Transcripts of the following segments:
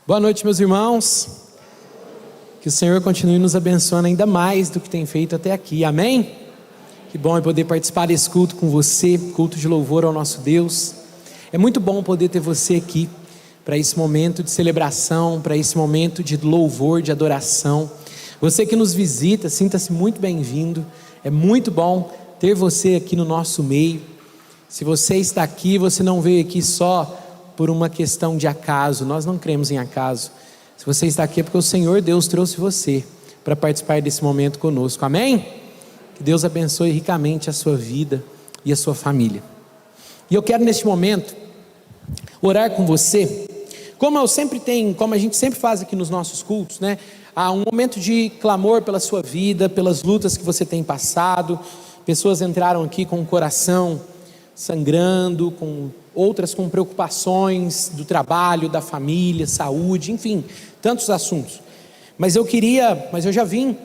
Boa noite, meus irmãos. Que o Senhor continue nos abençoando ainda mais do que tem feito até aqui, amém? Que bom é poder participar desse culto com você, culto de louvor ao nosso Deus. É muito bom poder ter você aqui para esse momento de celebração, para esse momento de louvor, de adoração. Você que nos visita, sinta-se muito bem-vindo. É muito bom ter você aqui no nosso meio. Se você está aqui, você não veio aqui só por uma questão de acaso. Nós não cremos em acaso. Se você está aqui é porque o Senhor Deus trouxe você para participar desse momento conosco, amém? Que Deus abençoe ricamente a sua vida e a sua família. E eu quero neste momento orar com você, como a gente sempre faz aqui nos nossos cultos, né? Há um momento de clamor pela sua vida, pelas lutas que você tem passado. Pessoas entraram aqui com o coração sangrando, outras com preocupações do trabalho, da família, saúde, enfim, tantos assuntos. Mas eu já vim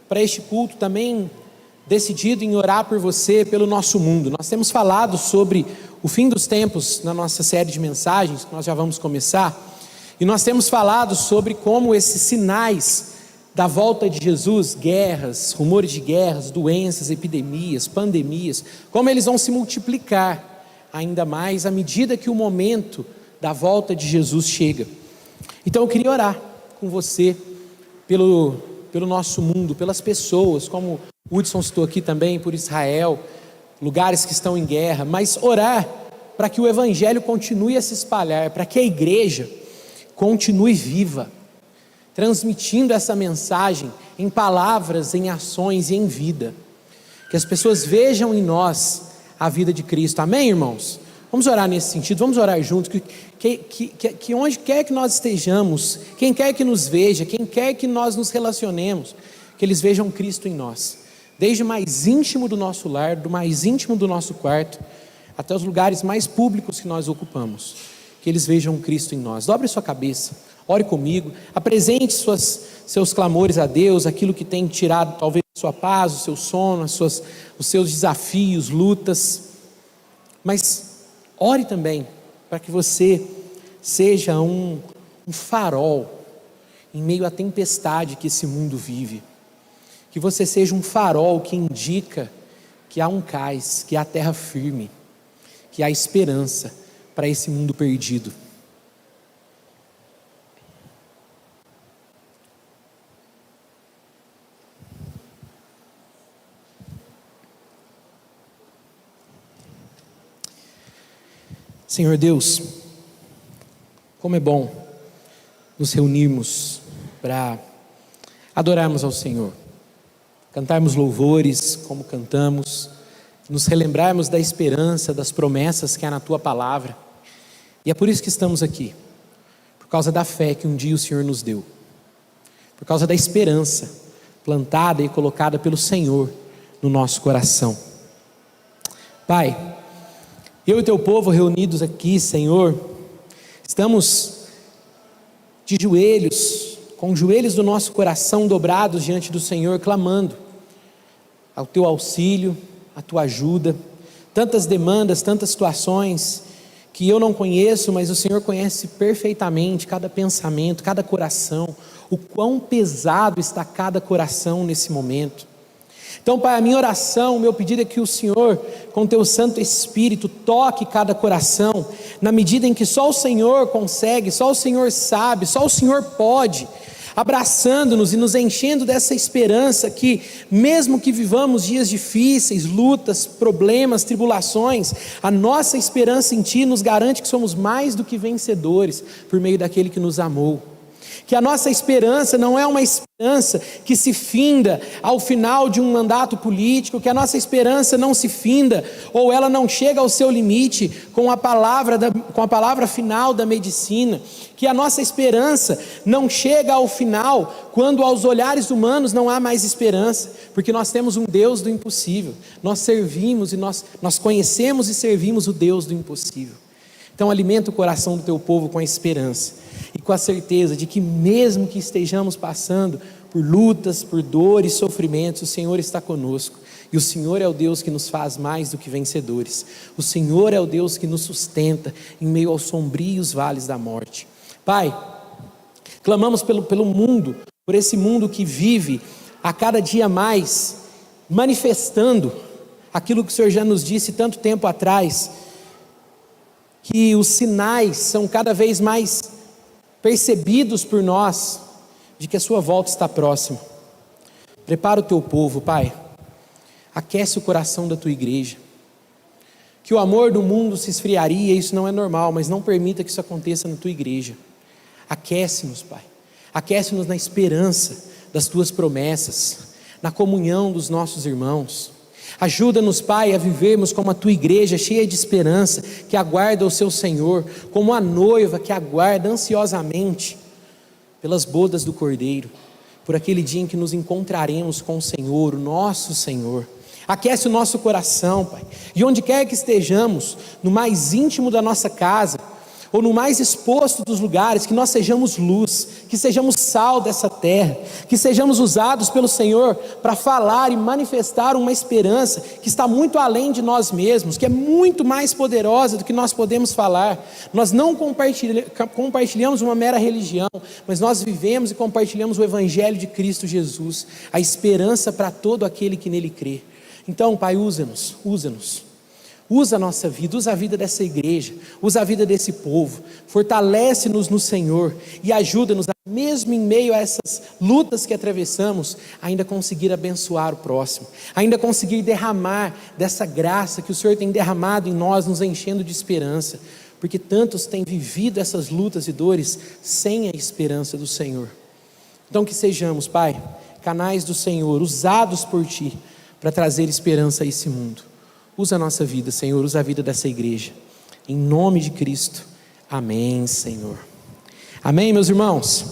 para este culto também decidido em orar por você, pelo nosso mundo. Nós temos falado sobre o fim dos tempos na nossa série de mensagens, que nós já vamos começar, e nós temos falado sobre como esses sinais da volta de Jesus, guerras, rumores de guerras, doenças, epidemias, pandemias, como eles vão se multiplicar ainda mais à medida que o momento da volta de Jesus chega. Então eu queria orar com você pelo nosso mundo, pelas pessoas, como o Hudson citou aqui também, por Israel, lugares que estão em guerra, mas orar para que o evangelho continue a se espalhar, para que a igreja continue viva, transmitindo essa mensagem em palavras, em ações e em vida, que as pessoas vejam em nós a vida de Cristo, amém, irmãos? Vamos orar nesse sentido, vamos orar juntos, que onde quer que nós estejamos, quem quer que nos veja, quem quer que nós nos relacionemos, que eles vejam Cristo em nós, desde o mais íntimo do nosso lar, do mais íntimo do nosso quarto, até os lugares mais públicos que nós ocupamos, que eles vejam Cristo em nós. Dobre sua cabeça, ore comigo, apresente seus clamores a Deus, aquilo que tem tirado talvez a sua paz, o seu sono, os seus desafios, lutas, mas ore também para que você seja um farol em meio à tempestade que esse mundo vive, que você seja um farol que indica que há um cais, que há terra firme, que há esperança para esse mundo perdido. Senhor Deus, como é bom nos reunirmos para adorarmos ao Senhor, cantarmos louvores como cantamos, nos relembrarmos da esperança, das promessas que há na Tua Palavra, e é por isso que estamos aqui, por causa da fé que um dia o Senhor nos deu, por causa da esperança plantada e colocada pelo Senhor no nosso coração. Pai, eu e Teu povo reunidos aqui, Senhor, estamos de joelhos, com os joelhos do nosso coração dobrados diante do Senhor, clamando ao Teu auxílio, a Tua ajuda, tantas demandas, tantas situações que eu não conheço, mas o Senhor conhece perfeitamente cada pensamento, cada coração, o quão pesado está cada coração nesse momento. Então, Pai, a minha oração, o meu pedido é que o Senhor, com Teu Santo Espírito, toque cada coração, na medida em que só o Senhor consegue, só o Senhor sabe, só o Senhor pode, abraçando-nos e nos enchendo dessa esperança que, mesmo que vivamos dias difíceis, lutas, problemas, tribulações, a nossa esperança em Ti nos garante que somos mais do que vencedores, por meio daquele que nos amou. Que a nossa esperança não é uma esperança que se finda ao final de um mandato político, que a nossa esperança não se finda, ou ela não chega ao seu limite com a palavra final da medicina, que a nossa esperança não chega ao final quando aos olhares humanos não há mais esperança, porque nós temos um Deus do impossível, nós servimos e nós conhecemos e servimos o Deus do impossível. Então alimenta o coração do Teu povo com a esperança, e com a certeza de que mesmo que estejamos passando por lutas, por dores, sofrimentos, o Senhor está conosco, e o Senhor é o Deus que nos faz mais do que vencedores, o Senhor é o Deus que nos sustenta em meio aos sombrios vales da morte. Pai, Clamamos pelo mundo, por esse mundo que vive a cada dia mais manifestando aquilo que o Senhor já nos disse tanto tempo atrás, que os sinais são cada vez mais percebidos por nós, de que a sua volta está próxima. Prepara o teu povo, Pai, aquece o coração da tua igreja, que o amor do mundo se esfriaria, isso não é normal, mas não permita que isso aconteça na tua igreja. Aquece-nos, Pai, aquece-nos na esperança das tuas promessas, na comunhão dos nossos irmãos. Ajuda-nos, Pai, a vivermos como a tua igreja, cheia de esperança, que aguarda o seu Senhor, como a noiva que aguarda ansiosamente pelas bodas do Cordeiro, por aquele dia em que nos encontraremos com o Senhor, o nosso Senhor. Aquece o nosso coração, Pai, e onde quer que estejamos, no mais íntimo da nossa casa, ou no mais exposto dos lugares, que nós sejamos luz, que sejamos sal dessa terra, que sejamos usados pelo Senhor para falar e manifestar uma esperança que está muito além de nós mesmos, que é muito mais poderosa do que nós podemos falar. Nós não compartilhamos uma mera religião, mas nós vivemos e compartilhamos o Evangelho de Cristo Jesus, a esperança para todo aquele que nele crê. Então, Pai, usa-nos. Usa a nossa vida, usa a vida dessa igreja, usa a vida desse povo, fortalece-nos no Senhor e ajuda-nos, mesmo em meio a essas lutas que atravessamos, ainda conseguir abençoar o próximo, ainda conseguir derramar dessa graça que o Senhor tem derramado em nós, nos enchendo de esperança, porque tantos têm vivido essas lutas e dores sem a esperança do Senhor. Então que sejamos, Pai, canais do Senhor, usados por Ti, para trazer esperança a esse mundo. Usa a nossa vida, Senhor, usa a vida dessa igreja, em nome de Cristo, amém, Senhor. Amém, meus irmãos?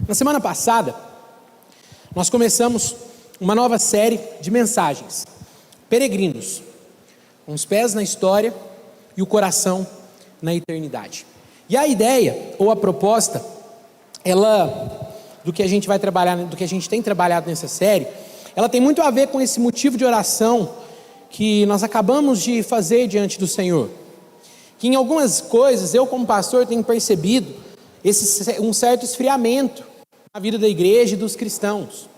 Na semana passada, nós começamos uma nova série de mensagens, peregrinos, com os pés na história e o coração na eternidade. E a ideia, ou a proposta, do que a gente vai trabalhar, do que a gente tem trabalhado nessa série, ela tem muito a ver com esse motivo de oração que nós acabamos de fazer diante do Senhor. Que em algumas coisas, eu como pastor tenho percebido um certo esfriamento na vida da igreja e dos cristãos.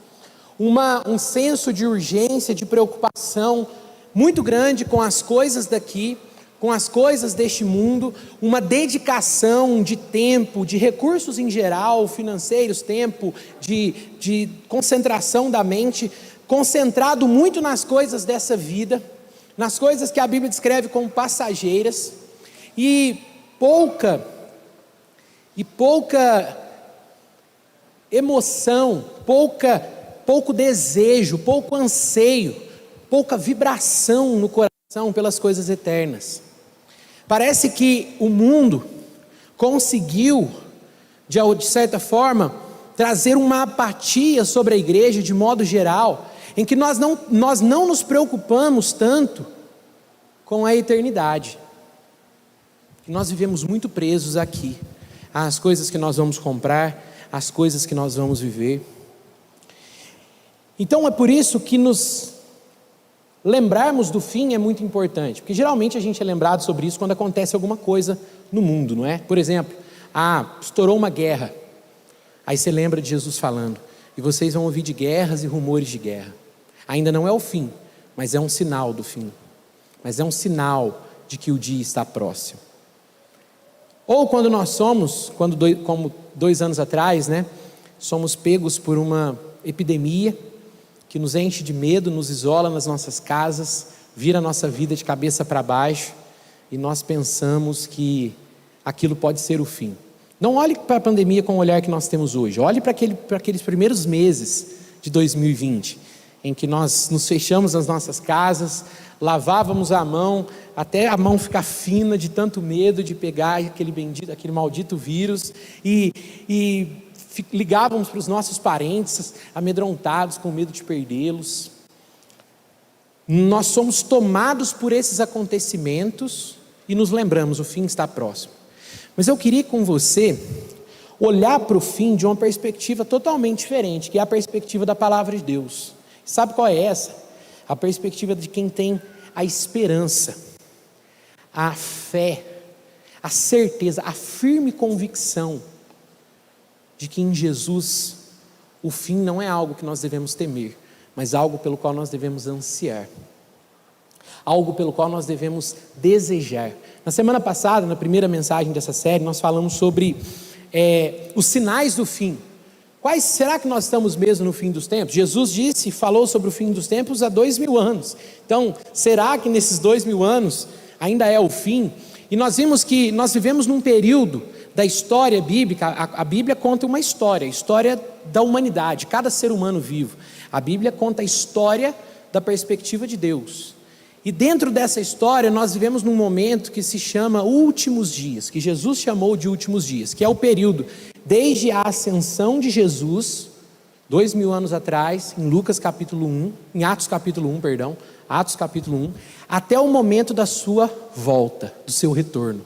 Um senso de urgência, de preocupação muito grande com as coisas daqui, com as coisas deste mundo, uma dedicação de tempo, de recursos em geral, financeiros, tempo, de concentração da mente, concentrado muito nas coisas dessa vida, nas coisas que a Bíblia descreve como passageiras, e pouca emoção, pouco desejo, pouco anseio, pouca vibração no coração pelas coisas eternas. Parece que o mundo conseguiu, de certa forma, trazer uma apatia sobre a igreja de modo geral, em que nós não nos preocupamos tanto com a eternidade. E nós vivemos muito presos aqui, às coisas que nós vamos comprar, às coisas que nós vamos viver. Então é por isso que nos lembrarmos do fim é muito importante, porque geralmente a gente é lembrado sobre isso quando acontece alguma coisa no mundo, não é? Por exemplo, estourou uma guerra, aí você lembra de Jesus falando, e vocês vão ouvir de guerras e rumores de guerra. Ainda não é o fim, mas é um sinal do fim, mas é um sinal de que o dia está próximo. Ou quando nós como 2 anos atrás, né, somos pegos por uma epidemia, que nos enche de medo, nos isola nas nossas casas, vira a nossa vida de cabeça para baixo, e nós pensamos que aquilo pode ser o fim. Não olhe para a pandemia com o olhar que nós temos hoje, olhe para aqueles primeiros meses de 2020, em que nós nos fechamos nas nossas casas, lavávamos a mão, até a mão ficar fina de tanto medo de pegar aquele maldito vírus, e ligávamos para os nossos parentes, amedrontados, com medo de perdê-los. Nós somos tomados por esses acontecimentos e nos lembramos, o fim está próximo. Mas eu queria com você olhar para o fim de uma perspectiva totalmente diferente, que é a perspectiva da palavra de Deus. Sabe qual é essa? A perspectiva de quem tem a esperança, a fé, a certeza, a firme convicção de que em Jesus o fim não é algo que nós devemos temer, mas algo pelo qual nós devemos ansiar, algo pelo qual nós devemos desejar. Na semana passada, na primeira mensagem dessa série, nós falamos sobre os sinais do fim. Quais será que nós estamos mesmo no fim dos tempos? Jesus disse, falou sobre o fim dos tempos há 2000 anos. Então, será que nesses 2000 anos ainda é o fim? E nós vimos que nós vivemos num período da história bíblica. A Bíblia conta uma história, a história da humanidade, cada ser humano vivo. A Bíblia conta a história da perspectiva de Deus. E dentro dessa história nós vivemos num momento que se chama últimos dias, que Jesus chamou de últimos dias, que é o período desde a ascensão de Jesus, 2000 anos atrás, em Lucas capítulo 1, em Atos capítulo 1, Atos capítulo 1, até o momento da sua volta, do seu retorno.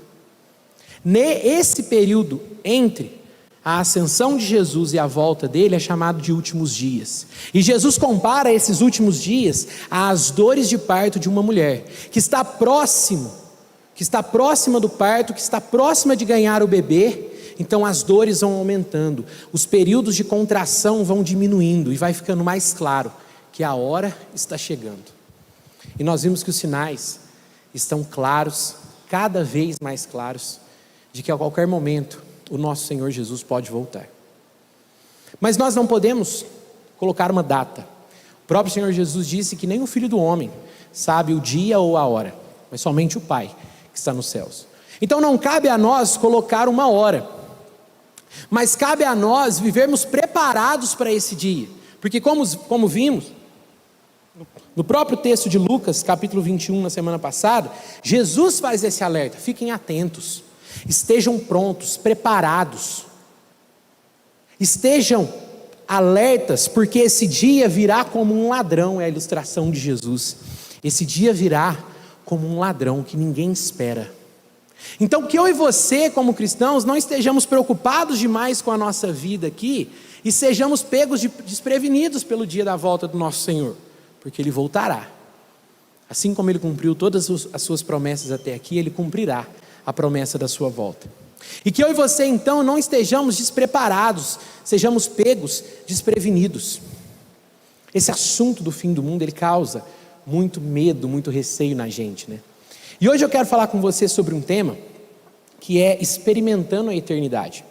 Nesse período entre a ascensão de Jesus e a volta dele é chamado de últimos dias. E Jesus compara esses últimos dias às dores de parto de uma mulher que está próxima do parto, que está próxima de ganhar o bebê. Então as dores vão aumentando, os períodos de contração vão diminuindo e vai ficando mais claro que a hora está chegando. E nós vimos que os sinais estão claros, cada vez mais claros, de que a qualquer momento o nosso Senhor Jesus pode voltar. Mas nós não podemos colocar uma data. O próprio Senhor Jesus disse que nem o Filho do Homem sabe o dia ou a hora, mas somente o Pai que está nos céus. Então não cabe a nós colocar uma hora, mas cabe a nós vivermos preparados para esse dia, porque como vimos no próprio texto de Lucas, capítulo 21, na semana passada, Jesus faz esse alerta: fiquem atentos, estejam prontos, preparados, estejam alertas, porque esse dia virá como um ladrão. É a ilustração de Jesus. Esse dia virá como um ladrão que ninguém espera. Então que eu e você, como cristãos, não estejamos preocupados demais com a nossa vida aqui e sejamos pegos desprevenidos pelo dia da volta do nosso Senhor, porque Ele voltará. Assim como Ele cumpriu todas as suas promessas até aqui, Ele cumprirá a promessa da sua volta. E que eu e você então não estejamos despreparados, sejamos pegos desprevenidos. Esse assunto do fim do mundo, ele causa muito medo, muito receio na gente, né? E hoje eu quero falar com você sobre um tema que é experimentando a eternidade.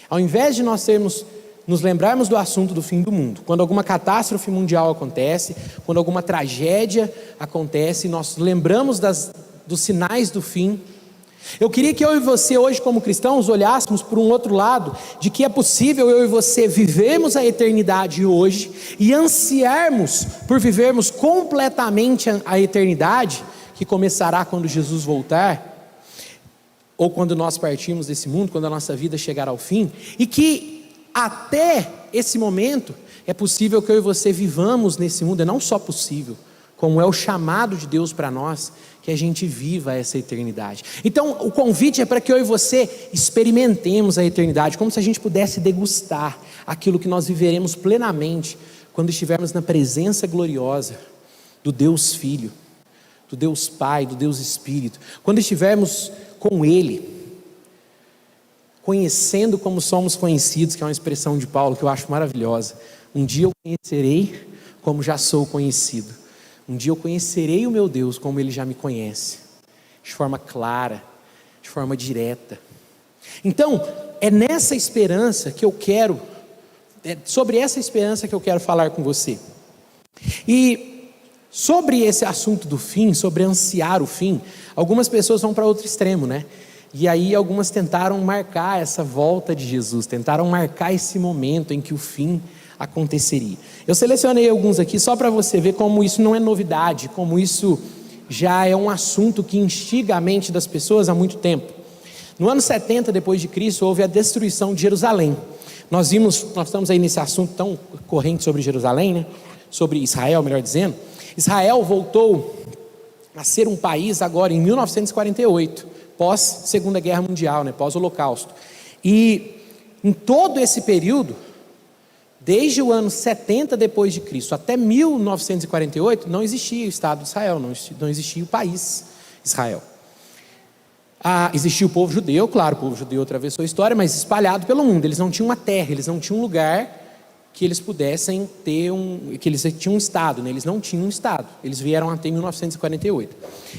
Ao invés de nós nos lembrarmos do assunto do fim do mundo, quando alguma catástrofe mundial acontece, quando alguma tragédia acontece, nós lembramos dos sinais do fim. Eu queria que eu e você hoje, como cristãos, olhássemos por um outro lado, de que é possível eu e você vivermos a eternidade hoje e ansiarmos por vivermos completamente a eternidade, que começará quando Jesus voltar, ou quando nós partirmos desse mundo, quando a nossa vida chegar ao fim, e que até esse momento é possível que eu e você vivamos nesse mundo. É não só possível, como é o chamado de Deus para nós, que a gente viva essa eternidade. Então o convite é para que eu e você experimentemos a eternidade, como se a gente pudesse degustar aquilo que nós viveremos plenamente, quando estivermos na presença gloriosa do Deus Filho, do Deus Pai, do Deus Espírito, quando estivermos com Ele, conhecendo como somos conhecidos, que é uma expressão de Paulo que eu acho maravilhosa. Um dia eu conhecerei como já sou conhecido. Um dia eu conhecerei o meu Deus como Ele já me conhece, de forma clara, de forma direta. Então, é nessa esperança que eu quero, sobre essa esperança que eu quero falar com você. E sobre esse assunto do fim, sobre ansiar o fim, algumas pessoas vão para outro extremo, né? E aí algumas tentaram marcar essa volta de Jesus, tentaram marcar esse momento em que o fim aconteceria. Eu selecionei alguns aqui só para você ver como isso não é novidade, como isso já é um assunto que instiga a mente das pessoas há muito tempo. No ano 70 depois de Cristo houve a destruição de Jerusalém. Nós estamos aí nesse assunto tão corrente sobre Jerusalém, né? Sobre Israel, melhor dizendo. Israel voltou a ser um país agora em 1948, pós Segunda Guerra Mundial, né? Pós Holocausto. E em todo esse período, Desde o ano 70 depois de Cristo até 1948, não existia o Estado de Israel, não existia o país Israel. Existia o povo judeu, claro, o povo judeu atravessou a história, mas espalhado pelo mundo. Eles não tinham uma terra, eles não tinham um lugar que eles pudessem ter que eles tinham um Estado, né? Eles não tinham um Estado, eles vieram até 1948.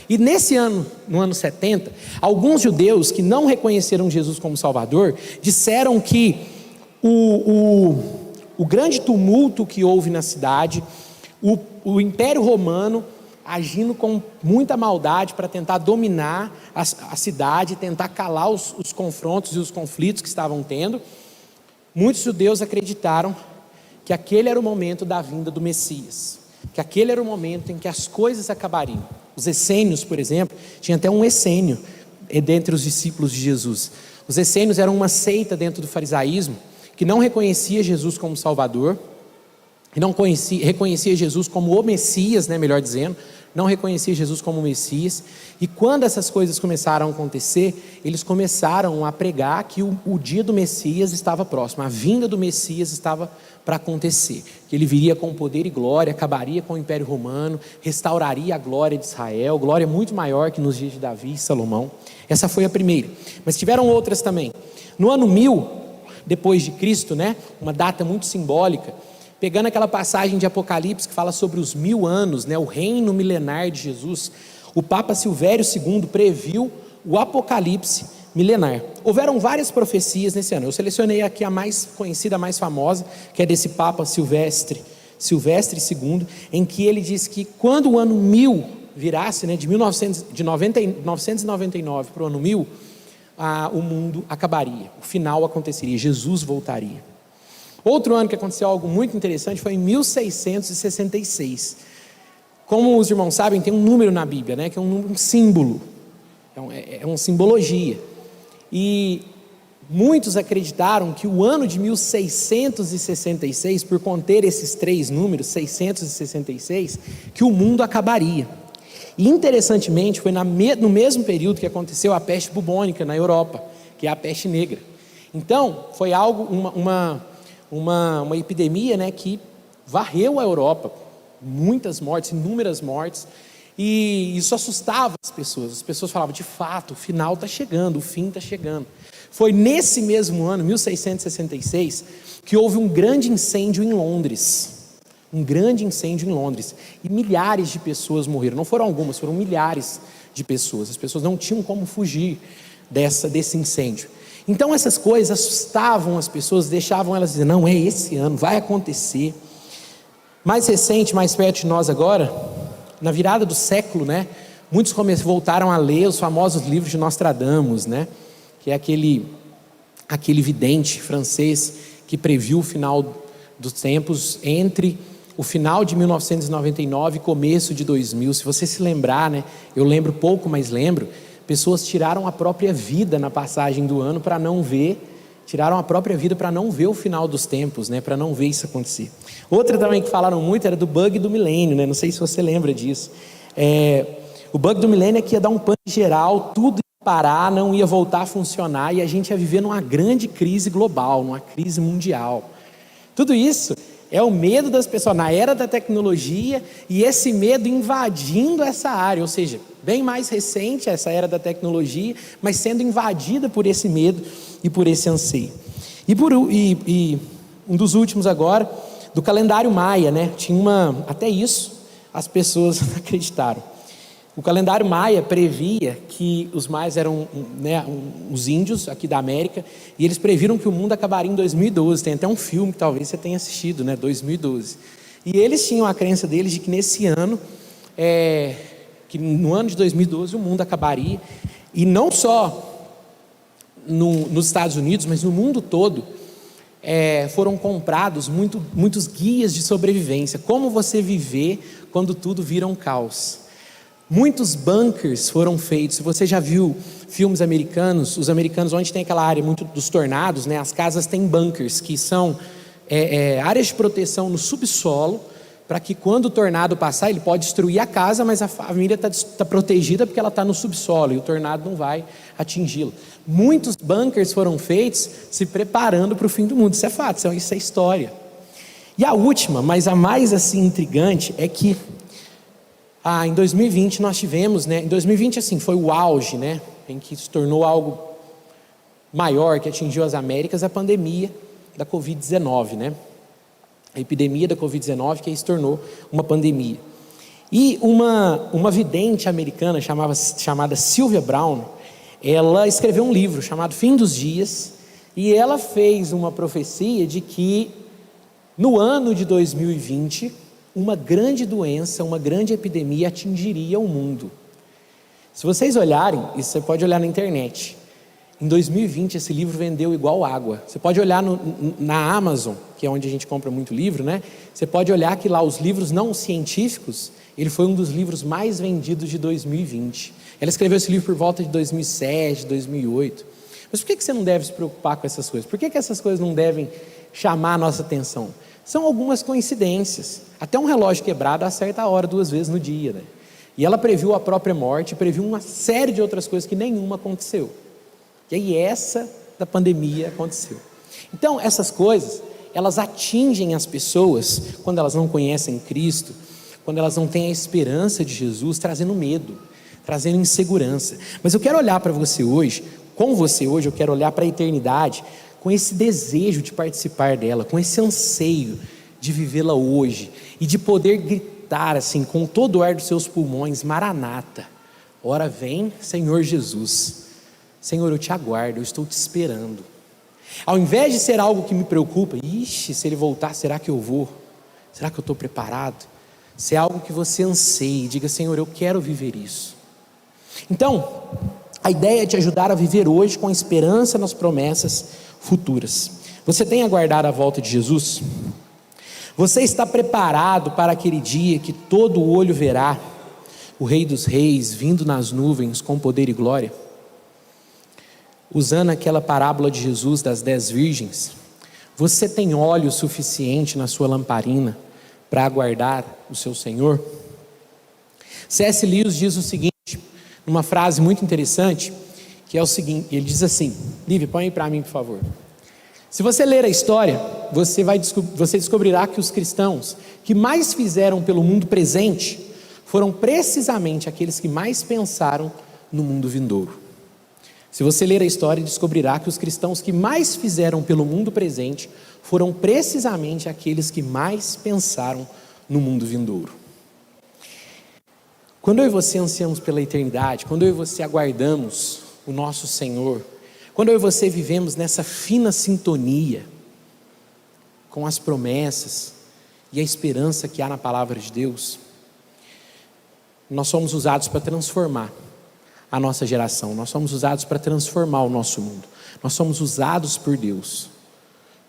E nesse ano, no ano 70, alguns judeus que não reconheceram Jesus como Salvador, disseram que o grande tumulto que houve na cidade, o Império Romano agindo com muita maldade para tentar dominar a cidade, tentar calar os confrontos e os conflitos que estavam tendo, muitos judeus acreditaram que aquele era o momento da vinda do Messias, que aquele era o momento em que as coisas acabariam. Os essênios, por exemplo, tinha até um essênio dentre os discípulos de Jesus. Os essênios eram uma seita dentro do farisaísmo, que não reconhecia Jesus como Salvador, e não reconhecia Jesus como o Messias, né, melhor dizendo, não reconhecia Jesus como o Messias. E quando essas coisas começaram a acontecer, eles começaram a pregar que o dia do Messias estava próximo, a vinda do Messias estava para acontecer, que ele viria com poder e glória, acabaria com o Império Romano, restauraria a glória de Israel, glória muito maior que nos dias de Davi e Salomão. Essa foi a primeira, mas tiveram outras também. No ano 1000 depois de Cristo, né, uma data muito simbólica, pegando aquela passagem de Apocalipse que fala sobre os 1000 anos, né, o reino milenar de Jesus, o Papa Silvério II previu o Apocalipse milenar. Houveram várias profecias nesse ano. Eu selecionei aqui a mais conhecida, a mais famosa, que é desse Papa Silvestre II, em que ele diz que quando o ano 1000 virasse, né, de 999 para o ano 1000, o mundo acabaria, o final aconteceria, Jesus voltaria. Outro ano que aconteceu algo muito interessante foi em 1666. Como os irmãos sabem, tem um número na Bíblia, né, que é um símbolo, é uma simbologia. E muitos acreditaram que o ano de 1666, por conter esses três números, 666, que o mundo acabaria. E interessantemente, foi no mesmo período que aconteceu a peste bubônica na Europa, que é a peste negra. Então, foi algo, uma epidemia, né, que varreu a Europa, muitas mortes, inúmeras mortes, e isso assustava as pessoas falavam, de fato, o final está chegando, o fim está chegando. Foi nesse mesmo ano, 1666, que houve um grande incêndio em Londres, e milhares de pessoas morreram, não foram algumas, foram milhares de pessoas, as pessoas não tinham como fugir desse incêndio. Então essas coisas assustavam as pessoas, deixavam elas dizer, não, é esse ano, vai acontecer. Mais recente, mais perto de nós agora, na virada do século, né, muitos voltaram a ler os famosos livros de Nostradamus, né, que é aquele vidente francês que previu o final dos tempos entre o final de 1999 e começo de 2000. Se você se lembrar, né, eu lembro pouco, mas lembro, pessoas tiraram a própria vida na passagem do ano para não ver, o final dos tempos, né, para não ver isso acontecer. Outra também que falaram muito era do bug do milênio, né, não sei se você lembra disso. O bug do milênio é que ia dar um pane geral, tudo ia parar, não ia voltar a funcionar e a gente ia viver numa grande crise global, numa crise mundial. Tudo isso é o medo das pessoas na era da tecnologia e esse medo invadindo essa área, ou seja, bem mais recente essa era da tecnologia, mas sendo invadida por esse medo e por esse anseio. E um dos últimos agora, do calendário maia, né? Até isso as pessoas acreditaram. O calendário maia previa que os maias eram, né, os índios aqui da América, e eles previram que o mundo acabaria em 2012. Tem até um filme que talvez você tenha assistido, né, 2012. E eles tinham a crença deles de que nesse ano, que no ano de 2012 o mundo acabaria, e não só nos Estados Unidos, mas no mundo todo, foram comprados muitos guias de sobrevivência, como você viver quando tudo vira um caos. Muitos bunkers foram feitos. Se você já viu filmes americanos, os americanos, onde tem aquela área muito dos tornados, né, as casas têm bunkers, que são áreas de proteção no subsolo, para que quando o tornado passar, ele pode destruir a casa, mas a família está protegida porque ela está no subsolo e o tornado não vai atingi-la. Muitos bunkers foram feitos se preparando para o fim do mundo. Isso é fato, isso é história. E a última, mas a mais assim intrigante, é que em 2020 nós tivemos, em 2020 assim, foi o auge, em que se tornou algo maior, que atingiu as Américas, a pandemia da Covid-19, a epidemia da Covid-19, que aí se tornou uma pandemia. E uma vidente americana chamada Sylvia Browne, ela escreveu um livro chamado Fim dos Dias, e ela fez uma profecia de que no ano de 2020, uma grande doença, uma grande epidemia atingiria o mundo. Se vocês olharem, isso você pode olhar na internet, em 2020 esse livro vendeu igual água. Você pode olhar na Amazon, que é onde a gente compra muito livro, Você pode olhar que lá os livros não científicos, ele foi um dos livros mais vendidos de 2020. Ela escreveu esse livro por volta de 2007, 2008. Mas por que você não deve se preocupar com essas coisas? Por que essas coisas não devem chamar a nossa atenção? São algumas coincidências. Até um relógio quebrado acerta a hora 2 vezes no dia, E ela previu a própria morte, previu uma série de outras coisas que nenhuma aconteceu. E aí essa da pandemia aconteceu. Então essas coisas, elas atingem as pessoas quando elas não conhecem Cristo, quando elas não têm a esperança de Jesus, trazendo medo, trazendo insegurança. Mas eu quero olhar para você hoje, com você hoje, eu quero olhar para a eternidade com esse desejo de participar dela, com esse anseio de vivê-la hoje e de poder gritar assim com todo o ar dos seus pulmões: Maranata, ora vem Senhor Jesus. Senhor, eu te aguardo, eu estou te esperando. Ao invés de ser algo que me preocupa, se ele voltar, será que eu vou? Será que eu estou preparado? Se é algo que você anseie, diga: Senhor, eu quero viver isso. Então, a ideia é te ajudar a viver hoje com esperança nas promessas futuras. Você tem aguardado a volta de Jesus? Você está preparado para aquele dia que todo olho verá o Rei dos Reis vindo nas nuvens com poder e glória? Usando aquela parábola de Jesus das 10 virgens, você tem óleo suficiente na sua lamparina para aguardar o seu Senhor? C.S. Lewis diz o seguinte, numa frase muito interessante, que é o seguinte, ele diz assim, Lívia, põe aí para mim por favor. Se você ler a história, você descobrirá que os cristãos que mais fizeram pelo mundo presente foram precisamente aqueles que mais pensaram no mundo vindouro. Se você ler a história, descobrirá que os cristãos que mais fizeram pelo mundo presente foram precisamente aqueles que mais pensaram no mundo vindouro. Quando eu e você ansiamos pela eternidade, quando eu e você aguardamos o nosso Senhor, quando eu e você vivemos nessa fina sintonia com as promessas e a esperança que há na palavra de Deus, nós somos usados para transformar a nossa geração, nós somos usados para transformar o nosso mundo, nós somos usados por Deus,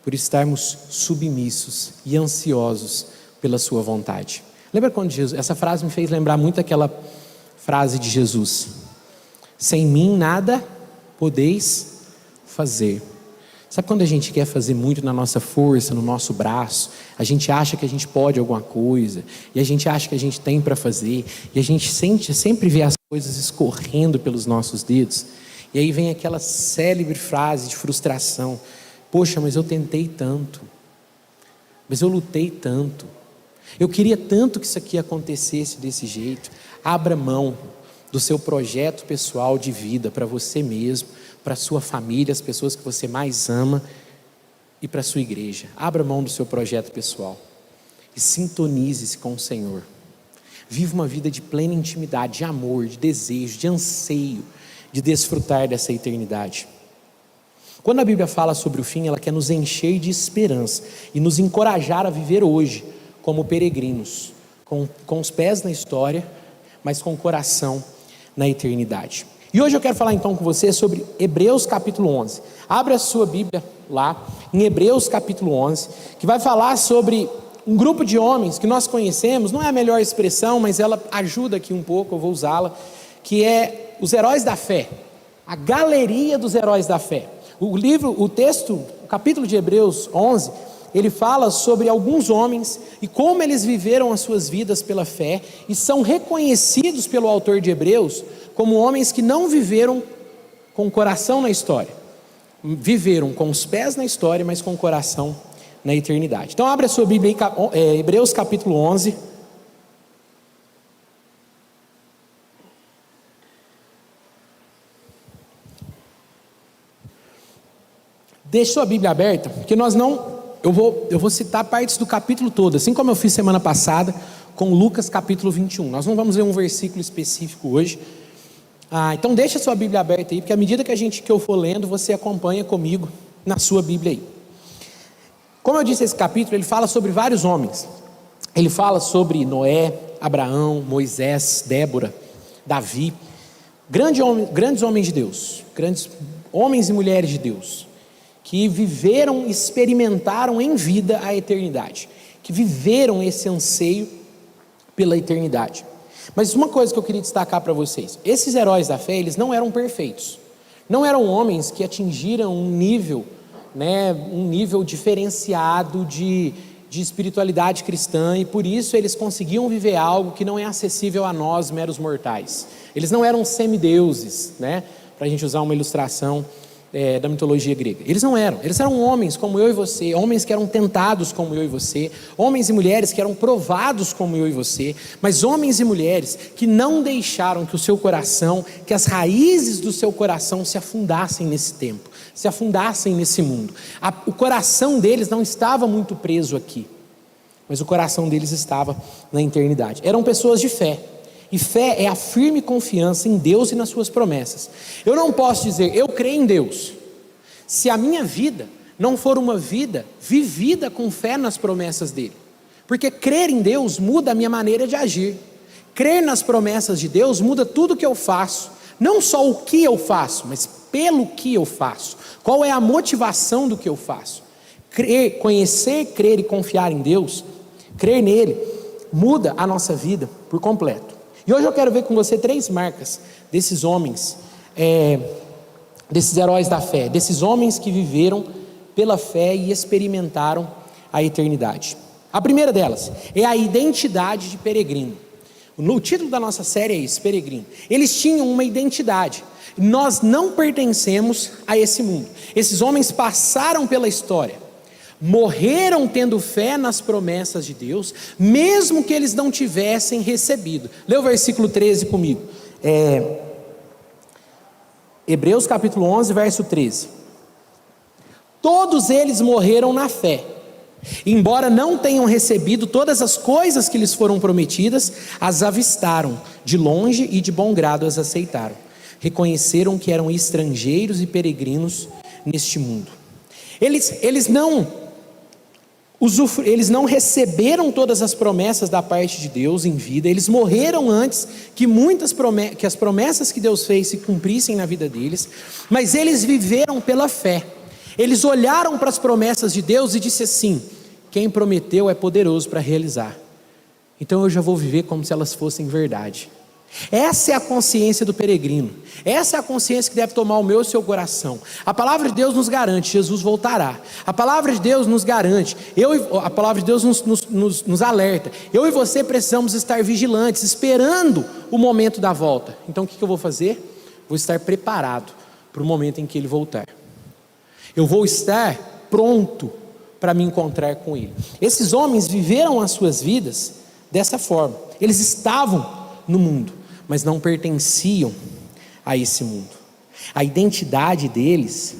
por estarmos submissos e ansiosos pela sua vontade. Lembra quando Jesus, essa frase me fez lembrar muito aquela frase de Jesus: sem mim nada podeis fazer. Sabe quando a gente quer fazer muito na nossa força, no nosso braço, a gente acha que a gente pode alguma coisa, e a gente acha que a gente tem para fazer, e a gente sempre vê as coisas escorrendo pelos nossos dedos, e aí vem aquela célebre frase de frustração: poxa, mas eu tentei tanto, mas eu lutei tanto, eu queria tanto que isso aqui acontecesse desse jeito. Abra mão do seu projeto pessoal de vida para você mesmo, para a sua família, as pessoas que você mais ama e para a sua igreja. Abra mão do seu projeto pessoal e sintonize-se com o Senhor. Viva uma vida de plena intimidade, de amor, de desejo, de anseio, de desfrutar dessa eternidade. Quando a Bíblia fala sobre o fim, ela quer nos encher de esperança e nos encorajar a viver hoje como peregrinos, com os pés na história, mas com o coração na eternidade. E hoje eu quero falar então com você sobre Hebreus capítulo 11. Abra a sua Bíblia lá em Hebreus capítulo 11, que vai falar sobre um grupo de homens que nós conhecemos, não é a melhor expressão, mas ela ajuda aqui um pouco, eu vou usá-la, que é os heróis da fé, a galeria dos heróis da fé. O capítulo de Hebreus 11, ele fala sobre alguns homens e como eles viveram as suas vidas pela fé e são reconhecidos pelo autor de Hebreus como homens que não viveram com o coração na história, viveram com os pés na história, mas com o coração na eternidade. Então abre a sua Bíblia aí, Hebreus capítulo 11. Deixe sua Bíblia aberta, porque eu vou citar partes do capítulo todo, assim como eu fiz semana passada com Lucas capítulo 21. Nós não vamos ler um versículo específico hoje. Então deixa a sua Bíblia aberta aí, porque à medida que eu for lendo, você acompanha comigo na sua Bíblia aí. Como eu disse, esse capítulo ele fala sobre vários homens. Ele fala sobre Noé, Abraão, Moisés, Débora, Davi, grandes homens de Deus, grandes homens e mulheres de Deus, que viveram, experimentaram em vida a eternidade, que viveram esse anseio pela eternidade. Mas uma coisa que eu queria destacar para vocês: esses heróis da fé, eles não eram perfeitos, não eram homens que atingiram um nível diferenciado de espiritualidade cristã, e por isso eles conseguiam viver algo que não é acessível a nós, meros mortais. Eles não eram semideuses, para a gente usar uma ilustração da mitologia grega. Eles eram homens como eu e você, homens que eram tentados como eu e você, homens e mulheres que eram provados como eu e você, mas homens e mulheres que não deixaram que o seu coração, que as raízes do seu coração se afundassem nesse tempo, se afundassem nesse mundo. O coração deles não estava muito preso aqui, mas o coração deles estava na eternidade. Eram pessoas de fé. E fé é a firme confiança em Deus e nas suas promessas. Eu não posso dizer, eu creio em Deus, se a minha vida não for uma vida vivida com fé nas promessas dele. Porque crer em Deus muda a minha maneira de agir. Crer nas promessas de Deus muda tudo que eu faço. Não só o que eu faço, mas pelo que eu faço. Qual é a motivação do que eu faço? Conhecer, crer e confiar em Deus, crer nele, muda a nossa vida por completo. E hoje eu quero ver com você 3 marcas desses homens, desses heróis da fé, desses homens que viveram pela fé e experimentaram a eternidade. A primeira delas é a identidade de peregrino. O título da nossa série é esse, peregrino. Eles tinham uma identidade. Nós não pertencemos a esse mundo. Esses homens passaram pela história, morreram tendo fé nas promessas de Deus, mesmo que eles não tivessem recebido. Lê o versículo 13 comigo. Hebreus capítulo 11, verso 13. Todos eles morreram na fé, embora não tenham recebido todas as coisas que lhes foram prometidas, as avistaram de longe e de bom grado as aceitaram. Reconheceram que eram estrangeiros e peregrinos neste mundo. Eles não receberam todas as promessas da parte de Deus em vida. Eles morreram antes que as promessas que Deus fez se cumprissem na vida deles, mas eles viveram pela fé. Eles olharam para as promessas de Deus e disseram assim: quem prometeu é poderoso para realizar, então eu já vou viver como se elas fossem verdade. Essa é a consciência do peregrino. Essa é a consciência que deve tomar o meu e o seu coração. A palavra de Deus nos garante, Jesus voltará. A palavra de Deus nos garante, a palavra de Deus nos alerta. Eu e você precisamos estar vigilantes, esperando o momento da volta. Então o que eu vou fazer? Vou estar preparado para o momento em que Ele voltar. Eu vou estar pronto para me encontrar com Ele. Esses homens viveram as suas vidas dessa forma. Eles estavam no mundo, mas não pertenciam a esse mundo. A identidade deles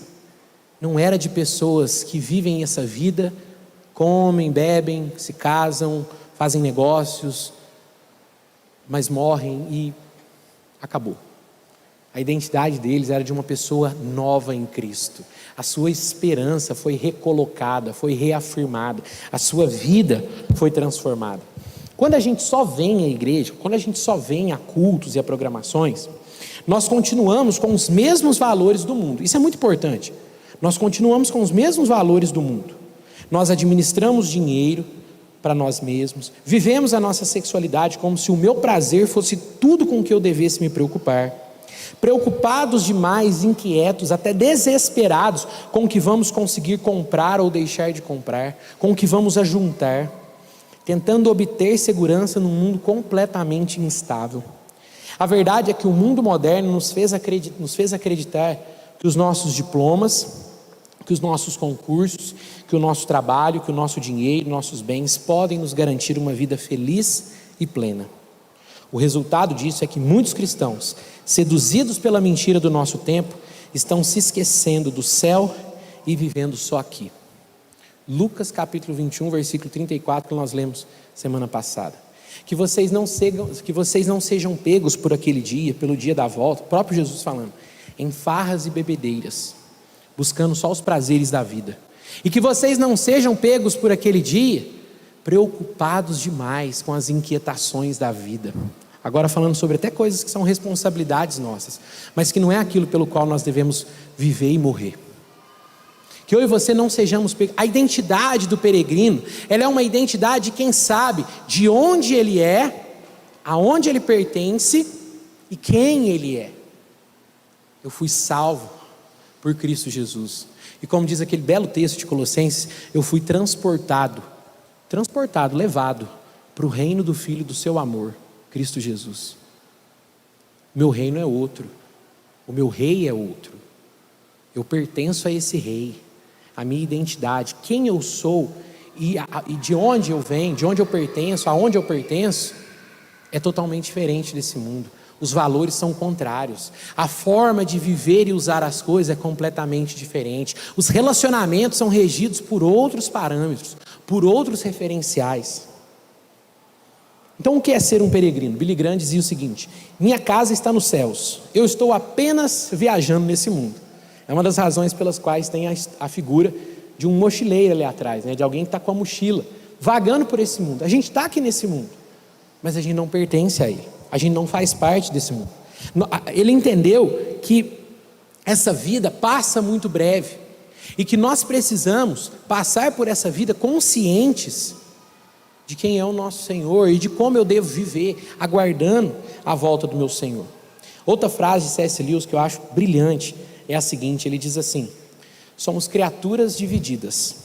não era de pessoas que vivem essa vida, comem, bebem, se casam, fazem negócios, mas morrem e acabou. A identidade deles era de uma pessoa nova em Cristo. A sua esperança foi recolocada, foi reafirmada, a sua vida foi transformada. Quando a gente só vem à igreja, quando a gente só vem a cultos e a programações, nós continuamos com os mesmos valores do mundo. Isso é muito importante. Nós continuamos com os mesmos valores do mundo. Nós administramos dinheiro para nós mesmos, vivemos a nossa sexualidade como se o meu prazer fosse tudo com que eu devesse me preocupar. Preocupados demais, inquietos, até desesperados com o que vamos conseguir comprar ou deixar de comprar, com o que vamos ajuntar, tentando obter segurança num mundo completamente instável. A verdade é que o mundo moderno nos fez acreditar que os nossos diplomas, que os nossos concursos, que que o nosso trabalho, que o nosso dinheiro, nossos bens podem nos garantir uma vida feliz e plena. O resultado disso é que muitos cristãos, seduzidos pela mentira do nosso tempo, estão se esquecendo do céu e vivendo só aqui. Lucas capítulo 21, versículo 34, que nós lemos semana passada. Que vocês não sejam pegos por aquele dia, pelo dia da volta, o próprio Jesus falando, em farras e bebedeiras, buscando só os prazeres da vida. E que vocês não sejam pegos por aquele dia, preocupados demais com as inquietações da vida. Agora falando sobre até coisas que são responsabilidades nossas, mas que não é aquilo pelo qual nós devemos viver e morrer. Que eu e você não sejamos pegos. A identidade do peregrino, ela é uma identidade de quem sabe de onde ele é, aonde ele pertence e quem ele é. Eu fui salvo por Cristo Jesus. E como diz aquele belo texto de Colossenses, eu fui transportado, levado para o reino do Filho do seu amor, Cristo Jesus. Meu reino é outro, o meu rei é outro, eu pertenço a esse rei, a minha identidade, quem eu sou e de onde eu venho, de onde eu pertenço, aonde eu pertenço, é totalmente diferente desse mundo. Os valores são contrários, a forma de viver e usar as coisas é completamente diferente, os relacionamentos são regidos por outros parâmetros, por outros referenciais. Então o que é ser um peregrino? Billy Graham dizia o seguinte: minha casa está nos céus, eu estou apenas viajando nesse mundo. É uma das razões pelas quais tem a figura de um mochileiro ali atrás, né? De alguém que está com a mochila, vagando por esse mundo. A gente está aqui nesse mundo, mas a gente não pertence a ele, a gente não faz parte desse mundo. Ele entendeu que essa vida passa muito breve e que nós precisamos passar por essa vida conscientes de quem é o nosso Senhor e de como eu devo viver, aguardando a volta do meu Senhor. Outra frase de C.S. Lewis que eu acho brilhante é a seguinte, ele diz assim: somos criaturas divididas,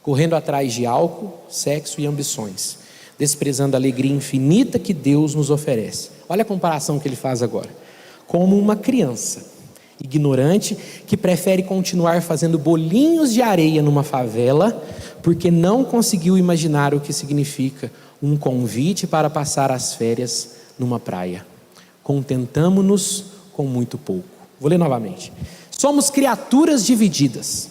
correndo atrás de álcool, sexo e ambições, desprezando a alegria infinita que Deus nos oferece. Olha a comparação que ele faz agora. Como uma criança ignorante que prefere continuar fazendo bolinhos de areia numa favela, porque não conseguiu imaginar o que significa um convite para passar as férias numa praia. Contentamo-nos com muito pouco. Vou ler novamente. Somos criaturas divididas,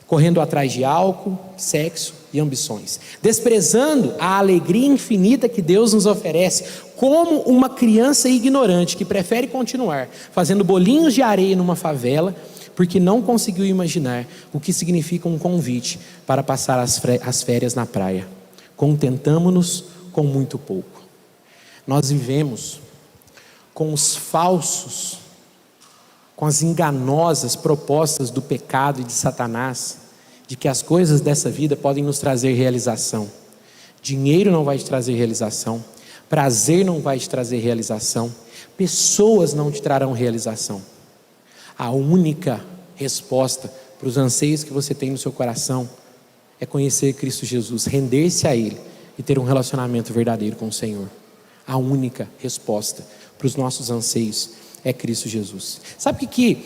correndo atrás de álcool, sexo e ambições, desprezando a alegria infinita que Deus nos oferece, como uma criança ignorante que prefere continuar fazendo bolinhos de areia numa favela, porque não conseguiu imaginar o que significa um convite para passar as férias na praia. Contentamo-nos com muito pouco. Nós vivemos com os falsos, com as enganosas propostas do pecado e de Satanás, de que as coisas dessa vida podem nos trazer realização. Dinheiro não vai te trazer realização, prazer não vai te trazer realização, pessoas não te trarão realização. A única resposta para os anseios que você tem no seu coração é conhecer Cristo Jesus, render-se a Ele e ter um relacionamento verdadeiro com o Senhor. A única resposta para os nossos anseios é Cristo Jesus. Sabe o que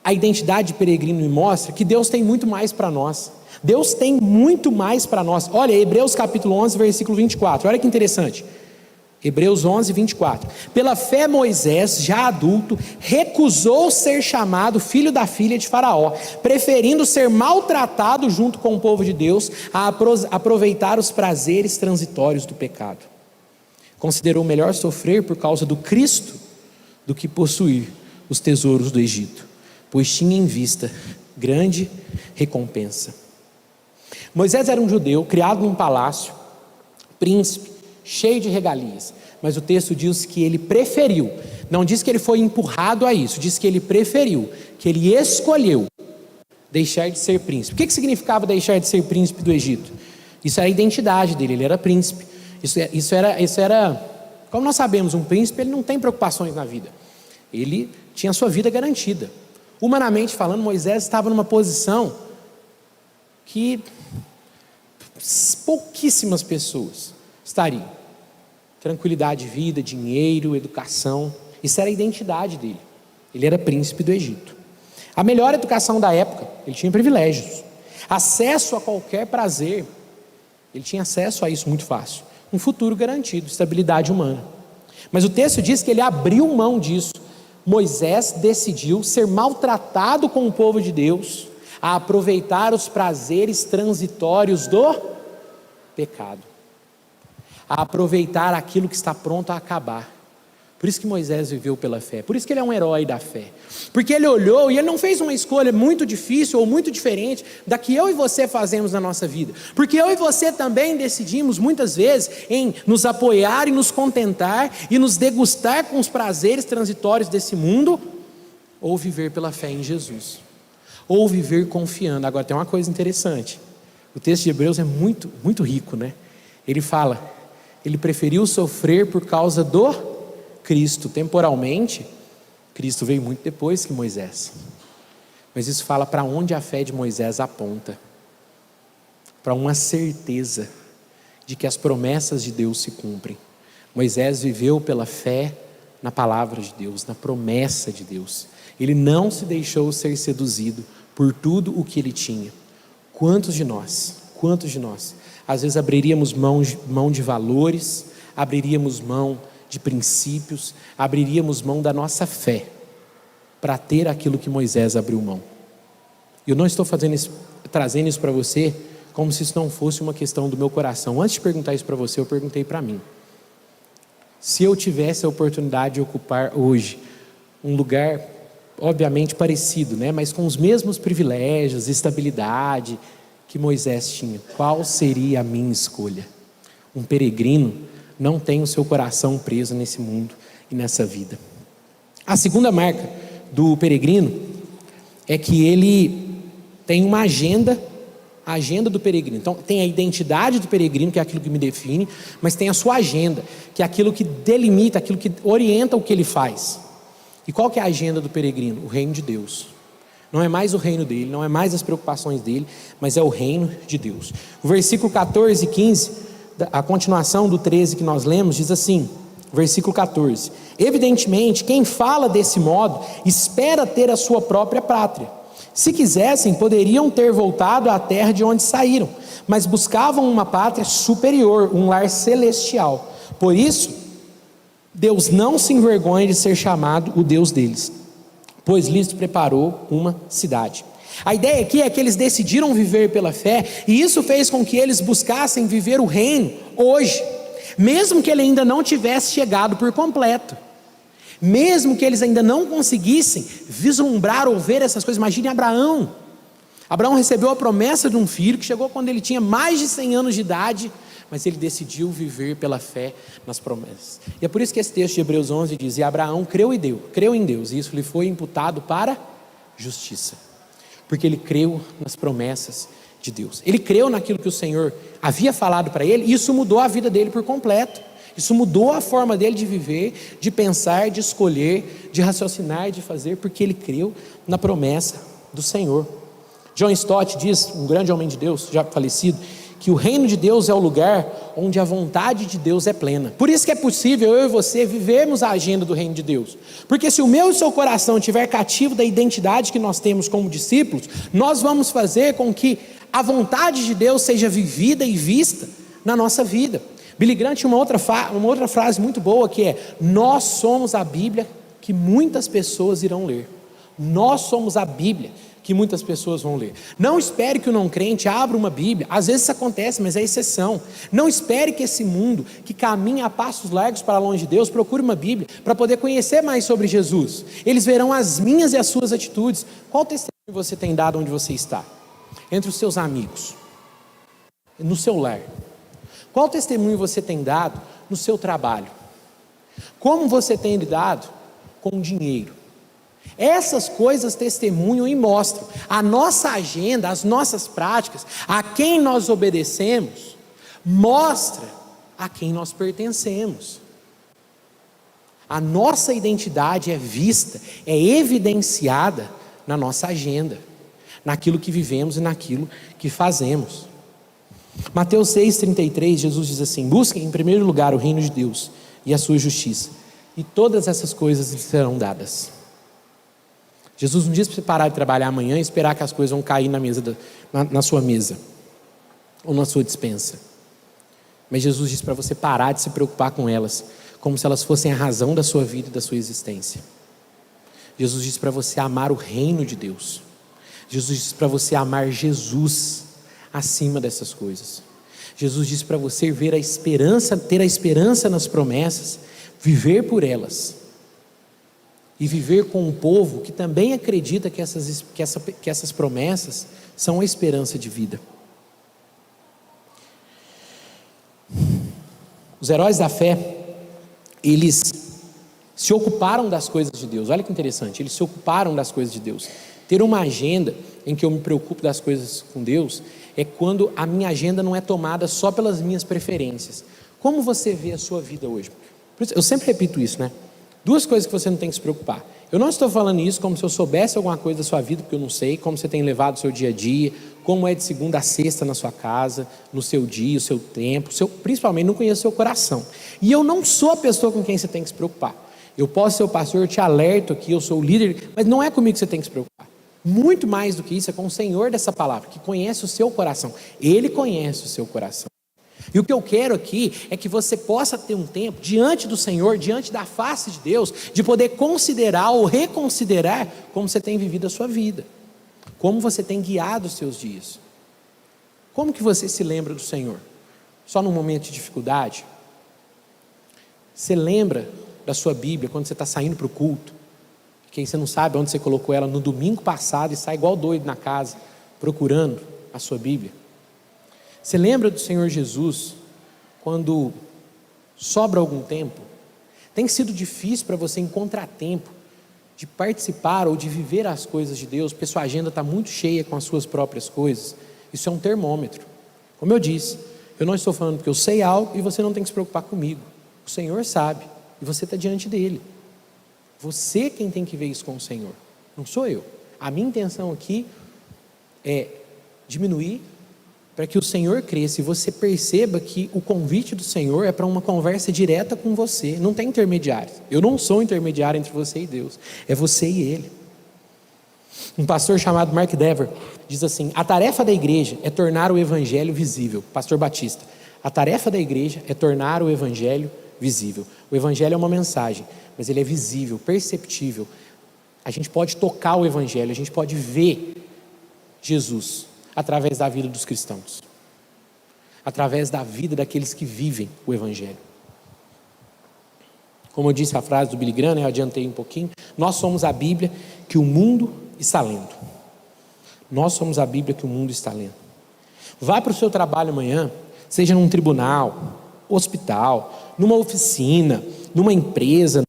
a identidade de peregrino me mostra? Que Deus tem muito mais para nós. Deus tem muito mais para nós. Olha, Hebreus capítulo 11, versículo 24. Olha que interessante. Hebreus 11, 24. Pela fé Moisés, já adulto, recusou ser chamado filho da filha de Faraó, preferindo ser maltratado junto com o povo de Deus a aproveitar os prazeres transitórios do pecado. Considerou melhor sofrer por causa do Cristo do que possuir os tesouros do Egito, pois tinha em vista grande recompensa. Moisés era um judeu, criado num palácio, príncipe, cheio de regalias, mas o texto diz que ele preferiu, não diz que ele foi empurrado a isso, diz que ele preferiu, que ele escolheu deixar de ser príncipe. O que significava deixar de ser príncipe do Egito? Isso era a identidade dele, ele era príncipe. Isso era, como nós sabemos, um príncipe ele não tem preocupações na vida, ele tinha a sua vida garantida. Humanamente falando, Moisés estava numa posição que pouquíssimas pessoas estariam. Tranquilidade de vida, dinheiro, educação, isso era a identidade dele. Ele era príncipe do Egito. A melhor educação da época, ele tinha privilégios. acesso a qualquer prazer. Ele tinha acesso a isso muito fácil, um futuro garantido, estabilidade humana. Mas o texto diz que ele abriu mão disso. Moisés decidiu ser maltratado com o povo de Deus, a aproveitar os prazeres transitórios do pecado, a aproveitar aquilo que está pronto a acabar. Por isso que Moisés viveu pela fé, por isso que ele é um herói da fé, porque ele olhou e ele não fez uma escolha muito difícil ou muito diferente da que eu e você fazemos na nossa vida, porque eu e você também decidimos muitas vezes em nos apoiar e nos contentar e nos degustar com os prazeres transitórios desse mundo, ou viver pela fé em Jesus, ou viver confiando. Agora tem uma coisa interessante, o texto de Hebreus é muito, muito rico, né? Ele fala, ele preferiu sofrer por causa do Cristo. Temporalmente, Cristo veio muito depois que Moisés, mas isso fala para onde a fé de Moisés aponta, para uma certeza de que as promessas de Deus se cumprem. Moisés viveu pela fé na palavra de Deus, na promessa de Deus. Ele não se deixou ser seduzido por tudo o que ele tinha. Quantos de nós, às vezes abriríamos mão de valores, abriríamos mão de princípios, abriríamos mão da nossa fé para ter aquilo que Moisés abriu mão. Eu não estou trazendo isso para você como se isso não fosse uma questão do meu coração. Antes de perguntar isso para você, eu perguntei para mim. Se eu tivesse a oportunidade de ocupar hoje um lugar, obviamente parecido, né, mas com os mesmos privilégios, estabilidade que Moisés tinha, qual seria a minha escolha? Um peregrino não tem o seu coração preso nesse mundo e nessa vida. A segunda marca do peregrino é que ele tem uma agenda, a agenda do peregrino. Então tem a identidade do peregrino, que é aquilo que me define, mas tem a sua agenda, que é aquilo que delimita, aquilo que orienta o que ele faz. E qual que é a agenda do peregrino? O reino de Deus. Não é mais o reino dele, não é mais as preocupações dele, mas é o reino de Deus. O versículo 14 e 15, a continuação do 13 que nós lemos, diz assim, versículo 14: evidentemente, quem fala desse modo, espera ter a sua própria pátria. Se quisessem, poderiam ter voltado à terra de onde saíram, mas buscavam uma pátria superior, um lar celestial. Por isso, Deus não se envergonha de ser chamado o Deus deles, pois lhes preparou uma cidade. A ideia aqui é que eles decidiram viver pela fé, e isso fez com que eles buscassem viver o reino hoje, mesmo que ele ainda não tivesse chegado por completo, mesmo que eles ainda não conseguissem vislumbrar ou ver essas coisas. Imagine Abraão. Abraão recebeu a promessa de um filho que chegou quando ele tinha mais de 100 anos de idade, mas ele decidiu viver pela fé nas promessas. E é por isso que esse texto de Hebreus 11 diz: e Abraão creu em Deus, e isso lhe foi imputado para justiça. Porque ele creu nas promessas de Deus. Ele creu naquilo que o Senhor havia falado para ele, e isso mudou a vida dele por completo. Isso mudou a forma dele de viver, de pensar, de escolher, de raciocinar, de fazer, porque ele creu na promessa do Senhor. John Stott diz, um grande homem de Deus, já falecido, que o reino de Deus é o lugar onde a vontade de Deus é plena. Por isso que é possível eu e você vivermos a agenda do reino de Deus, porque se o meu e o seu coração estiver cativo da identidade que nós temos como discípulos, nós vamos fazer com que a vontade de Deus seja vivida e vista na nossa vida. Billy Graham tinha uma outra frase muito boa, que é: nós somos a Bíblia que muitas pessoas irão ler. Nós somos a Bíblia que muitas pessoas vão ler. Não espere que o não crente abra uma Bíblia. Às vezes isso acontece, mas é exceção. Não espere que esse mundo que caminha a passos largos para longe de Deus procure uma Bíblia para poder conhecer mais sobre Jesus. Eles verão as minhas e as suas atitudes. Qual testemunho você tem dado onde você está? Entre os seus amigos, no seu lar. Qual testemunho você tem dado no seu trabalho? Como você tem lidado com o dinheiro? Essas coisas testemunham e mostram a nossa agenda, as nossas práticas, a quem nós obedecemos, mostra a quem nós pertencemos. A nossa identidade é vista, é evidenciada na nossa agenda, naquilo que vivemos e naquilo que fazemos. Mateus 6,33, Jesus diz assim: busquem em primeiro lugar o reino de Deus e a sua justiça, e todas essas coisas lhes serão dadas. Jesus não disse para você parar de trabalhar amanhã e esperar que as coisas vão cair na sua mesa ou na sua despensa. Mas Jesus disse para você parar de se preocupar com elas, como se elas fossem a razão da sua vida e da sua existência. Jesus disse para você amar o reino de Deus. Jesus disse para você amar Jesus acima dessas coisas. Jesus disse para você ver a esperança, ter a esperança nas promessas, viver por elas. E viver com um povo que também acredita que essas promessas são a esperança de vida. Os heróis da fé, eles se ocuparam das coisas de Deus. Olha que interessante, eles se ocuparam das coisas de Deus. Ter uma agenda em que eu me preocupo das coisas com Deus é quando a minha agenda não é tomada só pelas minhas preferências. Como você vê a sua vida hoje? Eu sempre repito isso, né? 2 coisas que você não tem que se preocupar. Eu não estou falando isso como se eu soubesse alguma coisa da sua vida, porque eu não sei, como você tem levado o seu dia a dia, como é de segunda a sexta na sua casa, no seu dia, o seu tempo, principalmente não conheço o seu coração. E eu não sou a pessoa com quem você tem que se preocupar. Eu posso ser o pastor, eu te alerto aqui, eu sou o líder, mas não é comigo que você tem que se preocupar. Muito mais do que isso, é com o Senhor dessa palavra, que conhece o seu coração. Ele conhece o seu coração. E o que eu quero aqui é que você possa ter um tempo diante do Senhor, diante da face de Deus, de poder considerar ou reconsiderar como você tem vivido a sua vida, como você tem guiado os seus dias. Como que você se lembra do Senhor? Só num momento de dificuldade? Você lembra da sua Bíblia quando você está saindo para o culto? Quem você não sabe onde você colocou ela no domingo passado e sai igual doido na casa, procurando a sua Bíblia? Você lembra do Senhor Jesus quando sobra algum tempo? Tem sido difícil para você encontrar tempo de participar ou de viver as coisas de Deus, porque sua agenda está muito cheia com as suas próprias coisas. Isso é um termômetro. Como eu disse, eu não estou falando porque eu sei algo e você não tem que se preocupar comigo. O Senhor sabe e você está diante dele. Você é quem tem que ver isso com o Senhor, não sou eu. A minha intenção aqui é diminuir para que o Senhor cresça e você perceba que o convite do Senhor é para uma conversa direta com você, não tem intermediário. Eu não sou intermediário entre você e Deus, é você e Ele. Um pastor chamado Mark Dever diz assim: a tarefa da igreja é tornar o evangelho visível. Pastor Batista, a tarefa da igreja é tornar o evangelho visível. O evangelho é uma mensagem, mas ele é visível, perceptível. A gente pode tocar o evangelho, a gente pode ver Jesus através da vida dos cristãos, através da vida daqueles que vivem o evangelho. Como eu disse a frase do Billy Graham, eu adiantei um pouquinho, nós somos a Bíblia que o mundo está lendo. Nós somos a Bíblia que o mundo está lendo. Vá para o seu trabalho amanhã, seja num tribunal, hospital, numa oficina, numa empresa,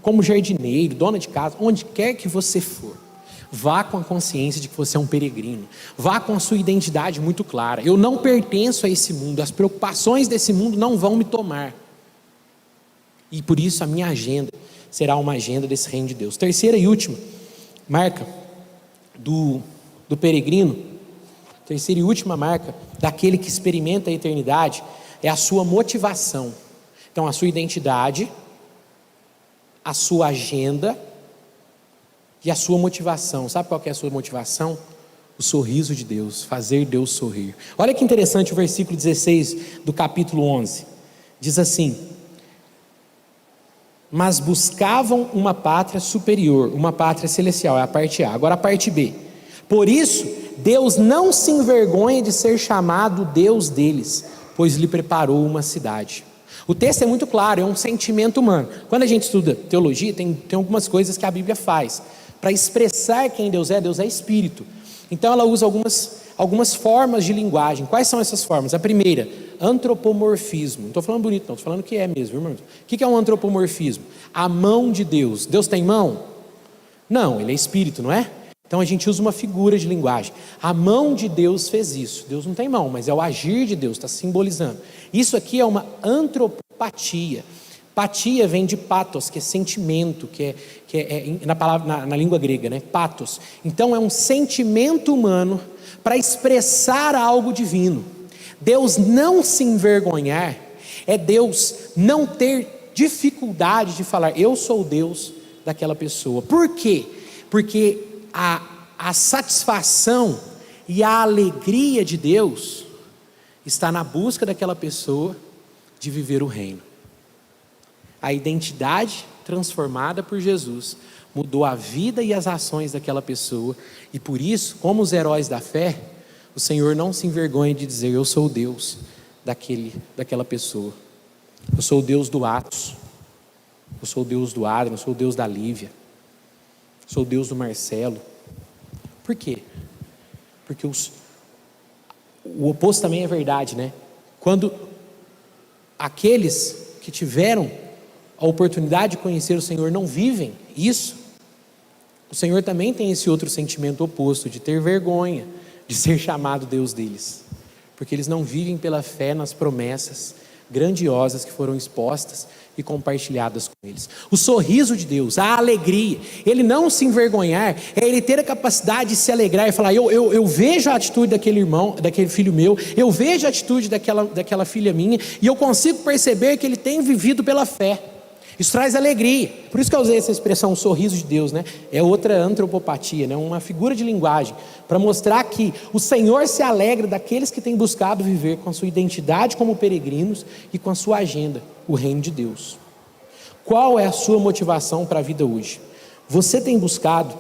como jardineiro, dona de casa, onde quer que você for. Vá com a consciência de que você é um peregrino. Vá com a sua identidade muito clara. Eu não pertenço a esse mundo. As preocupações desse mundo não vão me tomar. E por isso a minha agenda será uma agenda desse reino de Deus. Terceira e última marca do peregrino, terceira e última marca daquele que experimenta a eternidade é a sua motivação. Então a sua identidade, a sua agenda e a sua motivação. Sabe qual que é a sua motivação? O sorriso de Deus, fazer Deus sorrir. Olha que interessante o versículo 16 do capítulo 11. Diz assim: mas buscavam uma pátria superior, uma pátria celestial, é a parte A. Agora a parte B: por isso Deus não se envergonha de ser chamado Deus deles, pois lhe preparou uma cidade. O texto é muito claro, é um sentimento humano. Quando a gente estuda teologia, tem algumas coisas que a Bíblia faz para expressar quem Deus é espírito. Então ela usa algumas formas de linguagem. Quais são essas formas? A primeira, antropomorfismo. Não estou falando bonito não, estou falando que é mesmo, irmão. O que é um antropomorfismo? A mão de Deus. Deus tem mão? Não, ele é espírito, não é? Então a gente usa uma figura de linguagem. A mão de Deus fez isso. Deus não tem mão, mas é o agir de Deus, está simbolizando. Isso aqui é uma antropopatia. Patia vem de patos, que é sentimento, que é na língua grega, né? Patos. Então é um sentimento humano para expressar algo divino. Deus não se envergonhar é Deus não ter dificuldade de falar: eu sou o Deus daquela pessoa. Por quê? Porque a satisfação e a alegria de Deus está na busca daquela pessoa de viver o reino. A identidade transformada por Jesus mudou a vida e as ações daquela pessoa, e por isso, como os heróis da fé, o Senhor não se envergonha de dizer: eu sou o Deus daquela pessoa. Eu sou o Deus do Atos, eu sou o Deus do Adriano, eu sou o Deus da Lívia, eu sou o Deus do Marcelo. Por quê? Porque o oposto também é verdade, né? Quando aqueles que tiveram a oportunidade de conhecer o Senhor não vivem isso, o Senhor também tem esse outro sentimento oposto, de ter vergonha de ser chamado Deus deles, porque eles não vivem pela fé nas promessas grandiosas que foram expostas e compartilhadas com eles. O sorriso de Deus, a alegria, ele não se envergonhar, é ele ter a capacidade de se alegrar e falar: eu vejo a atitude daquele irmão, daquele filho meu, eu vejo a atitude daquela filha minha, e eu consigo perceber que ele tem vivido pela fé. Isso traz alegria. Por isso que eu usei essa expressão, o sorriso de Deus, né? É outra antropopatia, né? Uma figura de linguagem, para mostrar que o Senhor se alegra daqueles que têm buscado viver com a sua identidade como peregrinos e com a sua agenda, o reino de Deus. Qual é a sua motivação para a vida hoje? Você tem buscado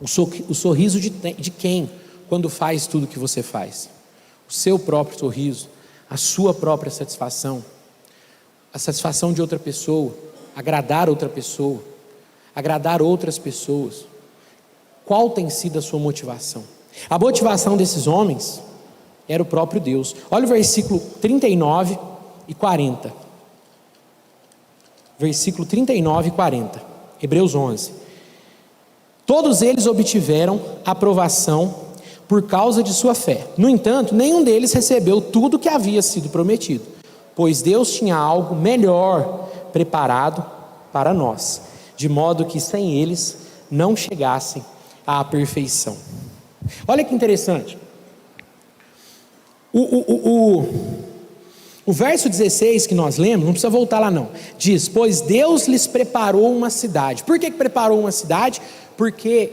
o sorriso de quem quando faz tudo o que você faz? O seu próprio sorriso, a sua própria satisfação, a satisfação de outra pessoa, agradar outra pessoa, agradar outras pessoas. Qual tem sido a sua motivação? A motivação desses homens era o próprio Deus. Olha o versículo 39 e 40. Versículo 39 e 40. Hebreus 11. Todos eles obtiveram aprovação por causa de sua fé. No entanto, nenhum deles recebeu tudo que havia sido prometido, pois Deus tinha algo melhor preparado para nós, de modo que sem eles não chegassem à perfeição. Olha que interessante. O verso 16 que nós lemos, não precisa voltar lá não, diz: pois Deus lhes preparou uma cidade. Por que preparou uma cidade? Porque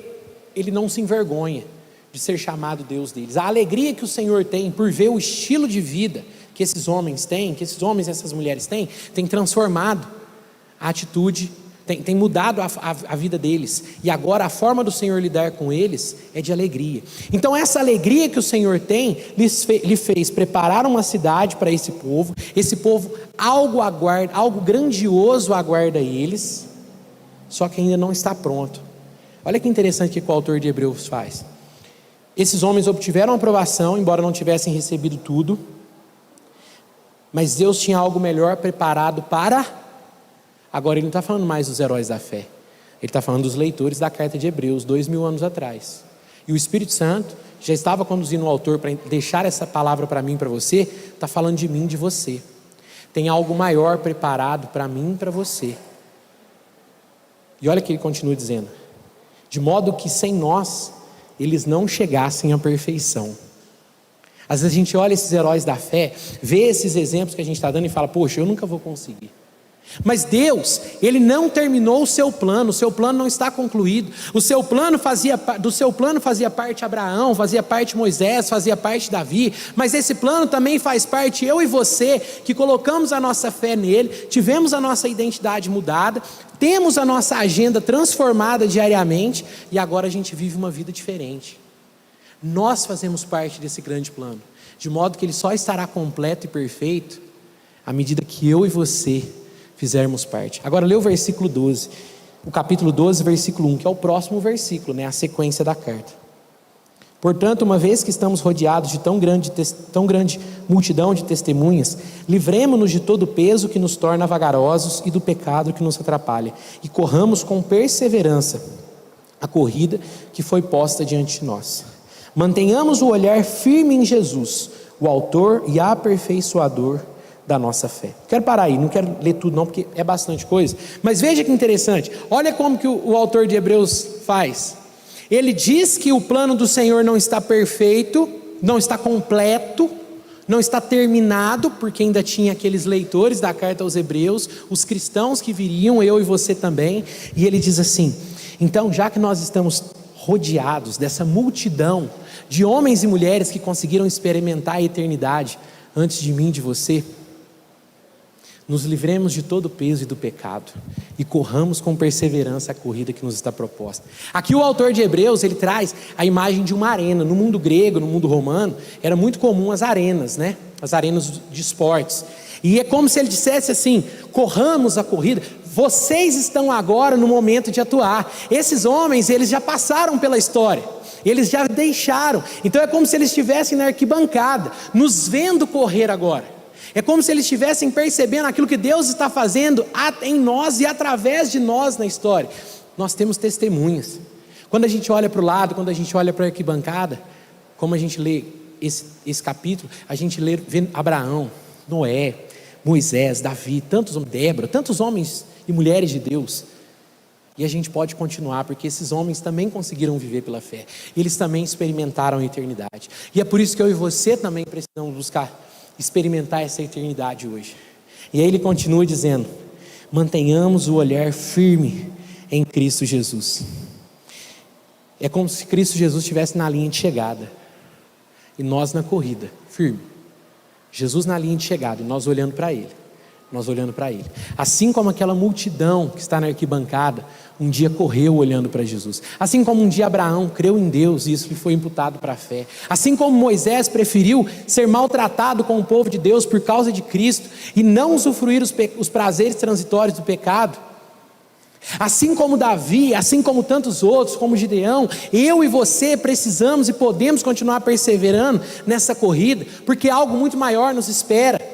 ele não se envergonha de ser chamado Deus deles. A alegria que o Senhor tem por ver o estilo de vida que esses homens têm, que esses homens e essas mulheres têm, tem transformado a atitude, tem mudado a vida deles, e agora a forma do Senhor lidar com eles é de alegria. Então essa alegria que o Senhor tem, lhe fez preparar uma cidade para esse povo algo grandioso aguarda eles, só que ainda não está pronto. Olha que interessante que o autor de Hebreus faz. Esses homens obtiveram aprovação, embora não tivessem recebido tudo, mas Deus tinha algo melhor preparado para... Agora ele não está falando mais dos heróis da fé, ele está falando dos leitores da carta de Hebreus, 2000 anos atrás. E o Espírito Santo já estava conduzindo o autor para deixar essa palavra para mim e para você. Está falando de mim e de você. Tem algo maior preparado para mim e para você. E olha que ele continua dizendo: de modo que sem nós eles não chegassem à perfeição. Às vezes a gente olha esses heróis da fé, vê esses exemplos que a gente está dando e fala: poxa, eu nunca vou conseguir. Mas Deus, Ele não terminou o seu plano não está concluído. Do seu plano fazia parte Abraão, fazia parte Moisés, fazia parte Davi, mas esse plano também faz parte eu e você, que colocamos a nossa fé nele, tivemos a nossa identidade mudada, temos a nossa agenda transformada diariamente, e agora a gente vive uma vida diferente. Nós fazemos parte desse grande plano, de modo que ele só estará completo e perfeito à medida que eu e você fizermos parte. Agora lê o versículo 12, o capítulo 12, versículo 1, que é o próximo versículo, né? A sequência da carta. Portanto, uma vez que estamos rodeados de tão grande multidão de testemunhas, livremo-nos de todo o peso que nos torna vagarosos e do pecado que nos atrapalha, e corramos com perseverança a corrida que foi posta diante de nós. Mantenhamos o olhar firme em Jesus, o autor e aperfeiçoador da nossa fé. Quero parar aí, não quero ler tudo não, porque é bastante coisa, mas veja que interessante. Olha como que o autor de Hebreus faz. Ele diz que o plano do Senhor não está perfeito, não está completo, não está terminado, porque ainda tinha aqueles leitores da carta aos Hebreus, os cristãos que viriam, eu e você também, e ele diz assim: Então, já que nós estamos rodeados dessa multidão de homens e mulheres que conseguiram experimentar a eternidade antes de mim e de você, nos livremos de todo o peso e do pecado e corramos com perseverança a corrida que nos está proposta. Aqui o autor de Hebreus, ele traz a imagem de uma arena. No mundo grego, no mundo romano, era muito comum as arenas, né? As arenas de esportes. E é como se ele dissesse assim: corramos a corrida. Vocês estão agora no momento de atuar. Esses homens, eles já passaram pela história, eles já deixaram. Então é como se eles estivessem na arquibancada, nos vendo correr agora. É como se eles estivessem percebendo aquilo que Deus está fazendo em nós e através de nós na história. Nós temos testemunhas. Quando a gente olha para o lado, quando a gente olha para a arquibancada, como a gente lê esse capítulo, a gente vê Abraão, Noé, Moisés, Davi, Débora, tantos homens e mulheres de Deus. E a gente pode continuar, porque esses homens também conseguiram viver pela fé. Eles também experimentaram a eternidade. E é por isso que eu e você também precisamos buscar experimentar essa eternidade hoje. E aí ele continua dizendo: mantenhamos o olhar firme em Cristo Jesus. É como se Cristo Jesus estivesse na linha de chegada e nós na corrida, firme. Jesus na linha de chegada e nós olhando para Ele. Assim como aquela multidão que está na arquibancada um dia correu olhando para Jesus, assim como um dia Abraão creu em Deus e isso lhe foi imputado para a fé, assim como Moisés preferiu ser maltratado com o povo de Deus por causa de Cristo e não usufruir os prazeres transitórios do pecado, assim como Davi, assim como tantos outros, como Gideão, eu e você precisamos e podemos continuar perseverando nessa corrida, porque algo muito maior nos espera.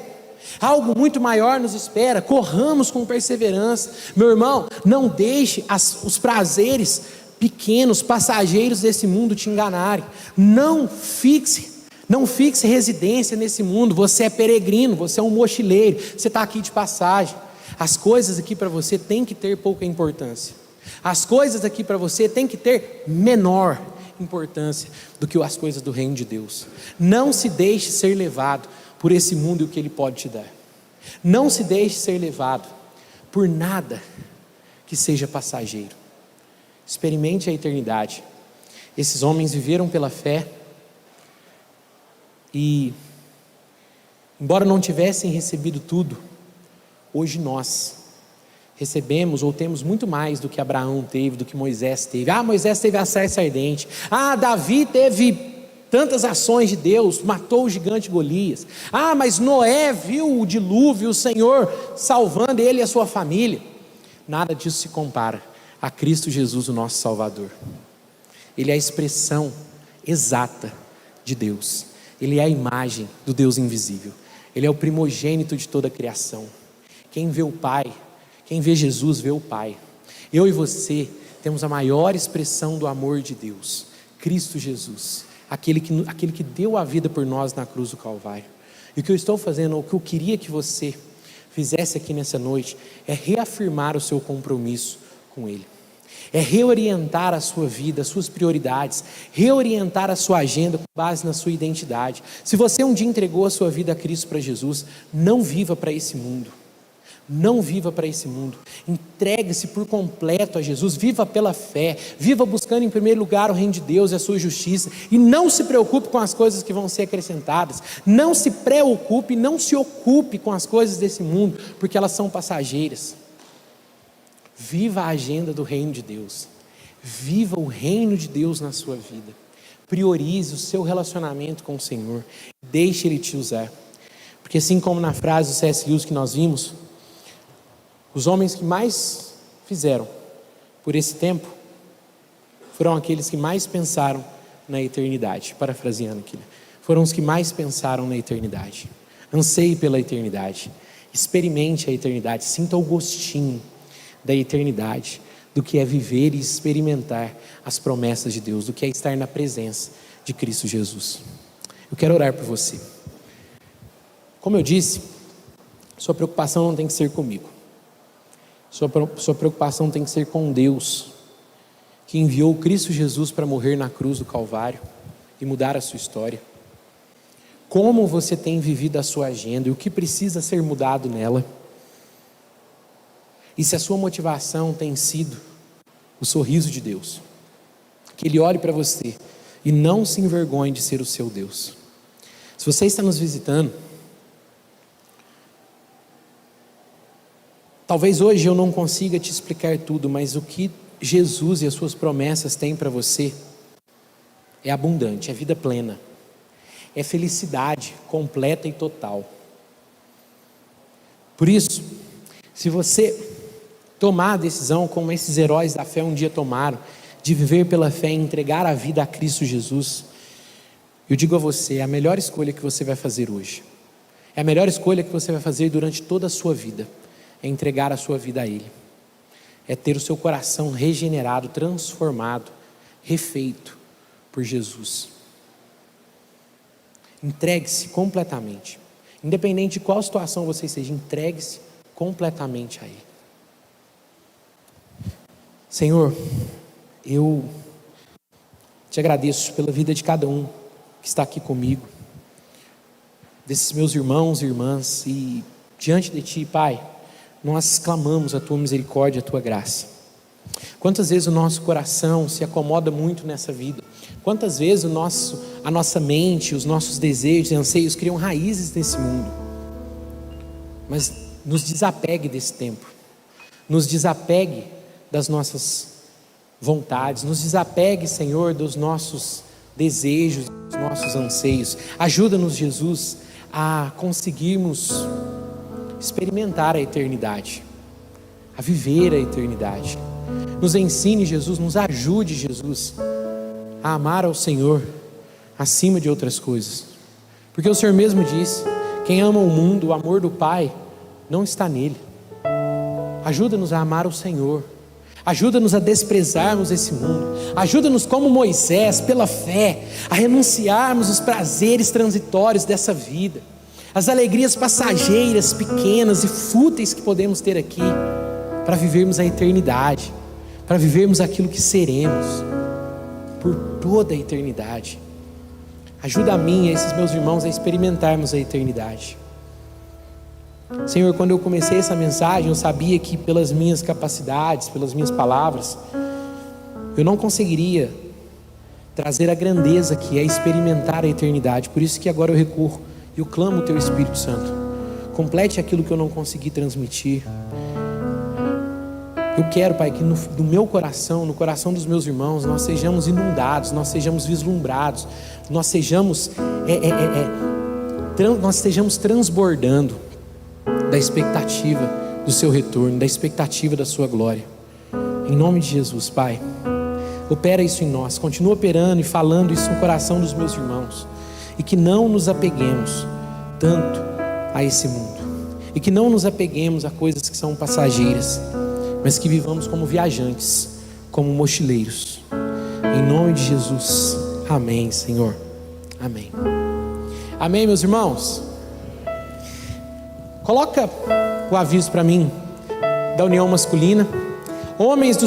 Algo muito maior nos espera. Corramos com perseverança. Meu irmão, não deixe os prazeres pequenos, passageiros desse mundo te enganarem. Não fixe residência nesse mundo. Você é peregrino, você é um mochileiro, você está aqui de passagem. As coisas aqui para você têm que ter pouca importância. As coisas aqui para você têm que ter menor importância do que as coisas do reino de Deus. Não se deixe ser levado por esse mundo e o que ele pode te dar. Não se deixe ser levado por nada que seja passageiro. Experimente a eternidade. Esses homens viveram pela fé e, embora não tivessem recebido tudo, hoje nós recebemos ou temos muito mais do que Abraão teve, do que Moisés teve. Moisés teve a sarça ardente. Davi teve tantas ações de Deus, matou o gigante Golias. Mas Noé viu o dilúvio, o Senhor salvando ele e a sua família. Nada disso se compara a Cristo Jesus, o nosso Salvador. Ele é a expressão exata de Deus. Ele é a imagem do Deus invisível. Ele é o primogênito de toda a criação. Quem vê o Pai, quem vê Jesus, vê o Pai. Eu e você temos a maior expressão do amor de Deus, Cristo Jesus. Aquele que deu a vida por nós na cruz do Calvário. E o que eu estou fazendo, o que eu queria que você fizesse aqui nessa noite, é reafirmar o seu compromisso com Ele. É reorientar a sua vida, as suas prioridades, reorientar a sua agenda com base na sua identidade. Se você um dia entregou a sua vida a Cristo para Jesus, não viva para esse mundo. Não viva para esse mundo. Entregue-se por completo a Jesus. Viva pela fé. Viva buscando em primeiro lugar o reino de Deus e a sua justiça. E não se preocupe com as coisas que vão ser acrescentadas. Não se preocupe, não se ocupe com as coisas desse mundo, porque elas são passageiras. Viva a agenda do reino de Deus. Viva o reino de Deus na sua vida. Priorize o seu relacionamento com o Senhor. Deixe Ele te usar. Porque assim como na frase do C.S. Lewis que nós vimos, os homens que mais fizeram por esse tempo foram aqueles que mais pensaram na eternidade. Parafraseando aqui, foram os que mais pensaram na eternidade. Anseie pela eternidade. Experimente a eternidade. Sinta o gostinho da eternidade, do que é viver e experimentar as promessas de Deus, do que é estar na presença de Cristo Jesus. Eu quero orar por você. Como eu disse, sua preocupação não tem que ser comigo. Sua preocupação tem que ser com Deus, que enviou Cristo Jesus para morrer na cruz do Calvário e mudar a sua história. Como você tem vivido a sua agenda e o que precisa ser mudado nela. E se a sua motivação tem sido o sorriso de Deus. Que Ele olhe para você e não se envergonhe de ser o seu Deus. Se você está nos visitando, talvez hoje eu não consiga te explicar tudo, mas o que Jesus e as suas promessas têm para você é abundante, é vida plena, é felicidade completa e total. Por isso, se você tomar a decisão, como esses heróis da fé um dia tomaram, de viver pela fé e entregar a vida a Cristo Jesus, eu digo a você, é a melhor escolha que você vai fazer hoje. É a melhor escolha que você vai fazer durante toda a sua vida. É entregar a sua vida a Ele. É ter o seu coração regenerado, transformado, refeito por Jesus. Entregue-se completamente. Independente de qual situação você esteja, entregue-se completamente a Ele. Senhor, eu te agradeço pela vida de cada um que está aqui comigo, desses meus irmãos e irmãs, e diante de Ti, Pai, nós clamamos a Tua misericórdia, a Tua graça. Quantas vezes o nosso coração se acomoda muito nessa vida, quantas vezes a nossa mente, os nossos desejos e anseios criam raízes nesse mundo, mas nos desapegue desse tempo, nos desapegue das nossas vontades, nos desapegue, Senhor, dos nossos desejos, dos nossos anseios. Ajuda-nos, Jesus, a conseguirmos experimentar a eternidade, a viver a eternidade. Nos ensine, Jesus, nos ajude, Jesus, a amar ao Senhor acima de outras coisas, porque o Senhor mesmo disse: quem ama o mundo, o amor do Pai não está nele. Ajuda-nos a amar o Senhor, ajuda-nos a desprezarmos esse mundo, ajuda-nos como Moisés, pela fé, a renunciarmos os prazeres transitórios dessa vida, as alegrias passageiras, pequenas e fúteis que podemos ter aqui, para vivermos a eternidade, para vivermos aquilo que seremos por toda a eternidade. Ajuda a mim e a esses meus irmãos a experimentarmos a eternidade. Senhor, quando eu comecei essa mensagem, eu sabia que pelas minhas capacidades, pelas minhas palavras, eu não conseguiria trazer a grandeza que é experimentar a eternidade. Por isso que agora eu recorro e eu clamo o Teu Espírito Santo. Complete aquilo que eu não consegui transmitir. Eu quero, Pai, que no meu coração, no coração dos meus irmãos, nós sejamos inundados, nós sejamos vislumbrados, nós estejamos transbordando da expectativa do Seu retorno, da expectativa da Sua glória. Em nome de Jesus, Pai, opera isso em nós, continua operando e falando isso no coração dos meus irmãos, e que não nos apeguemos tanto a esse mundo, e que não nos apeguemos a coisas que são passageiras, mas que vivamos como viajantes, como mochileiros. Em nome de Jesus, amém, Senhor, amém. Amém, meus irmãos. Coloca o aviso para mim da União Masculina. Homens do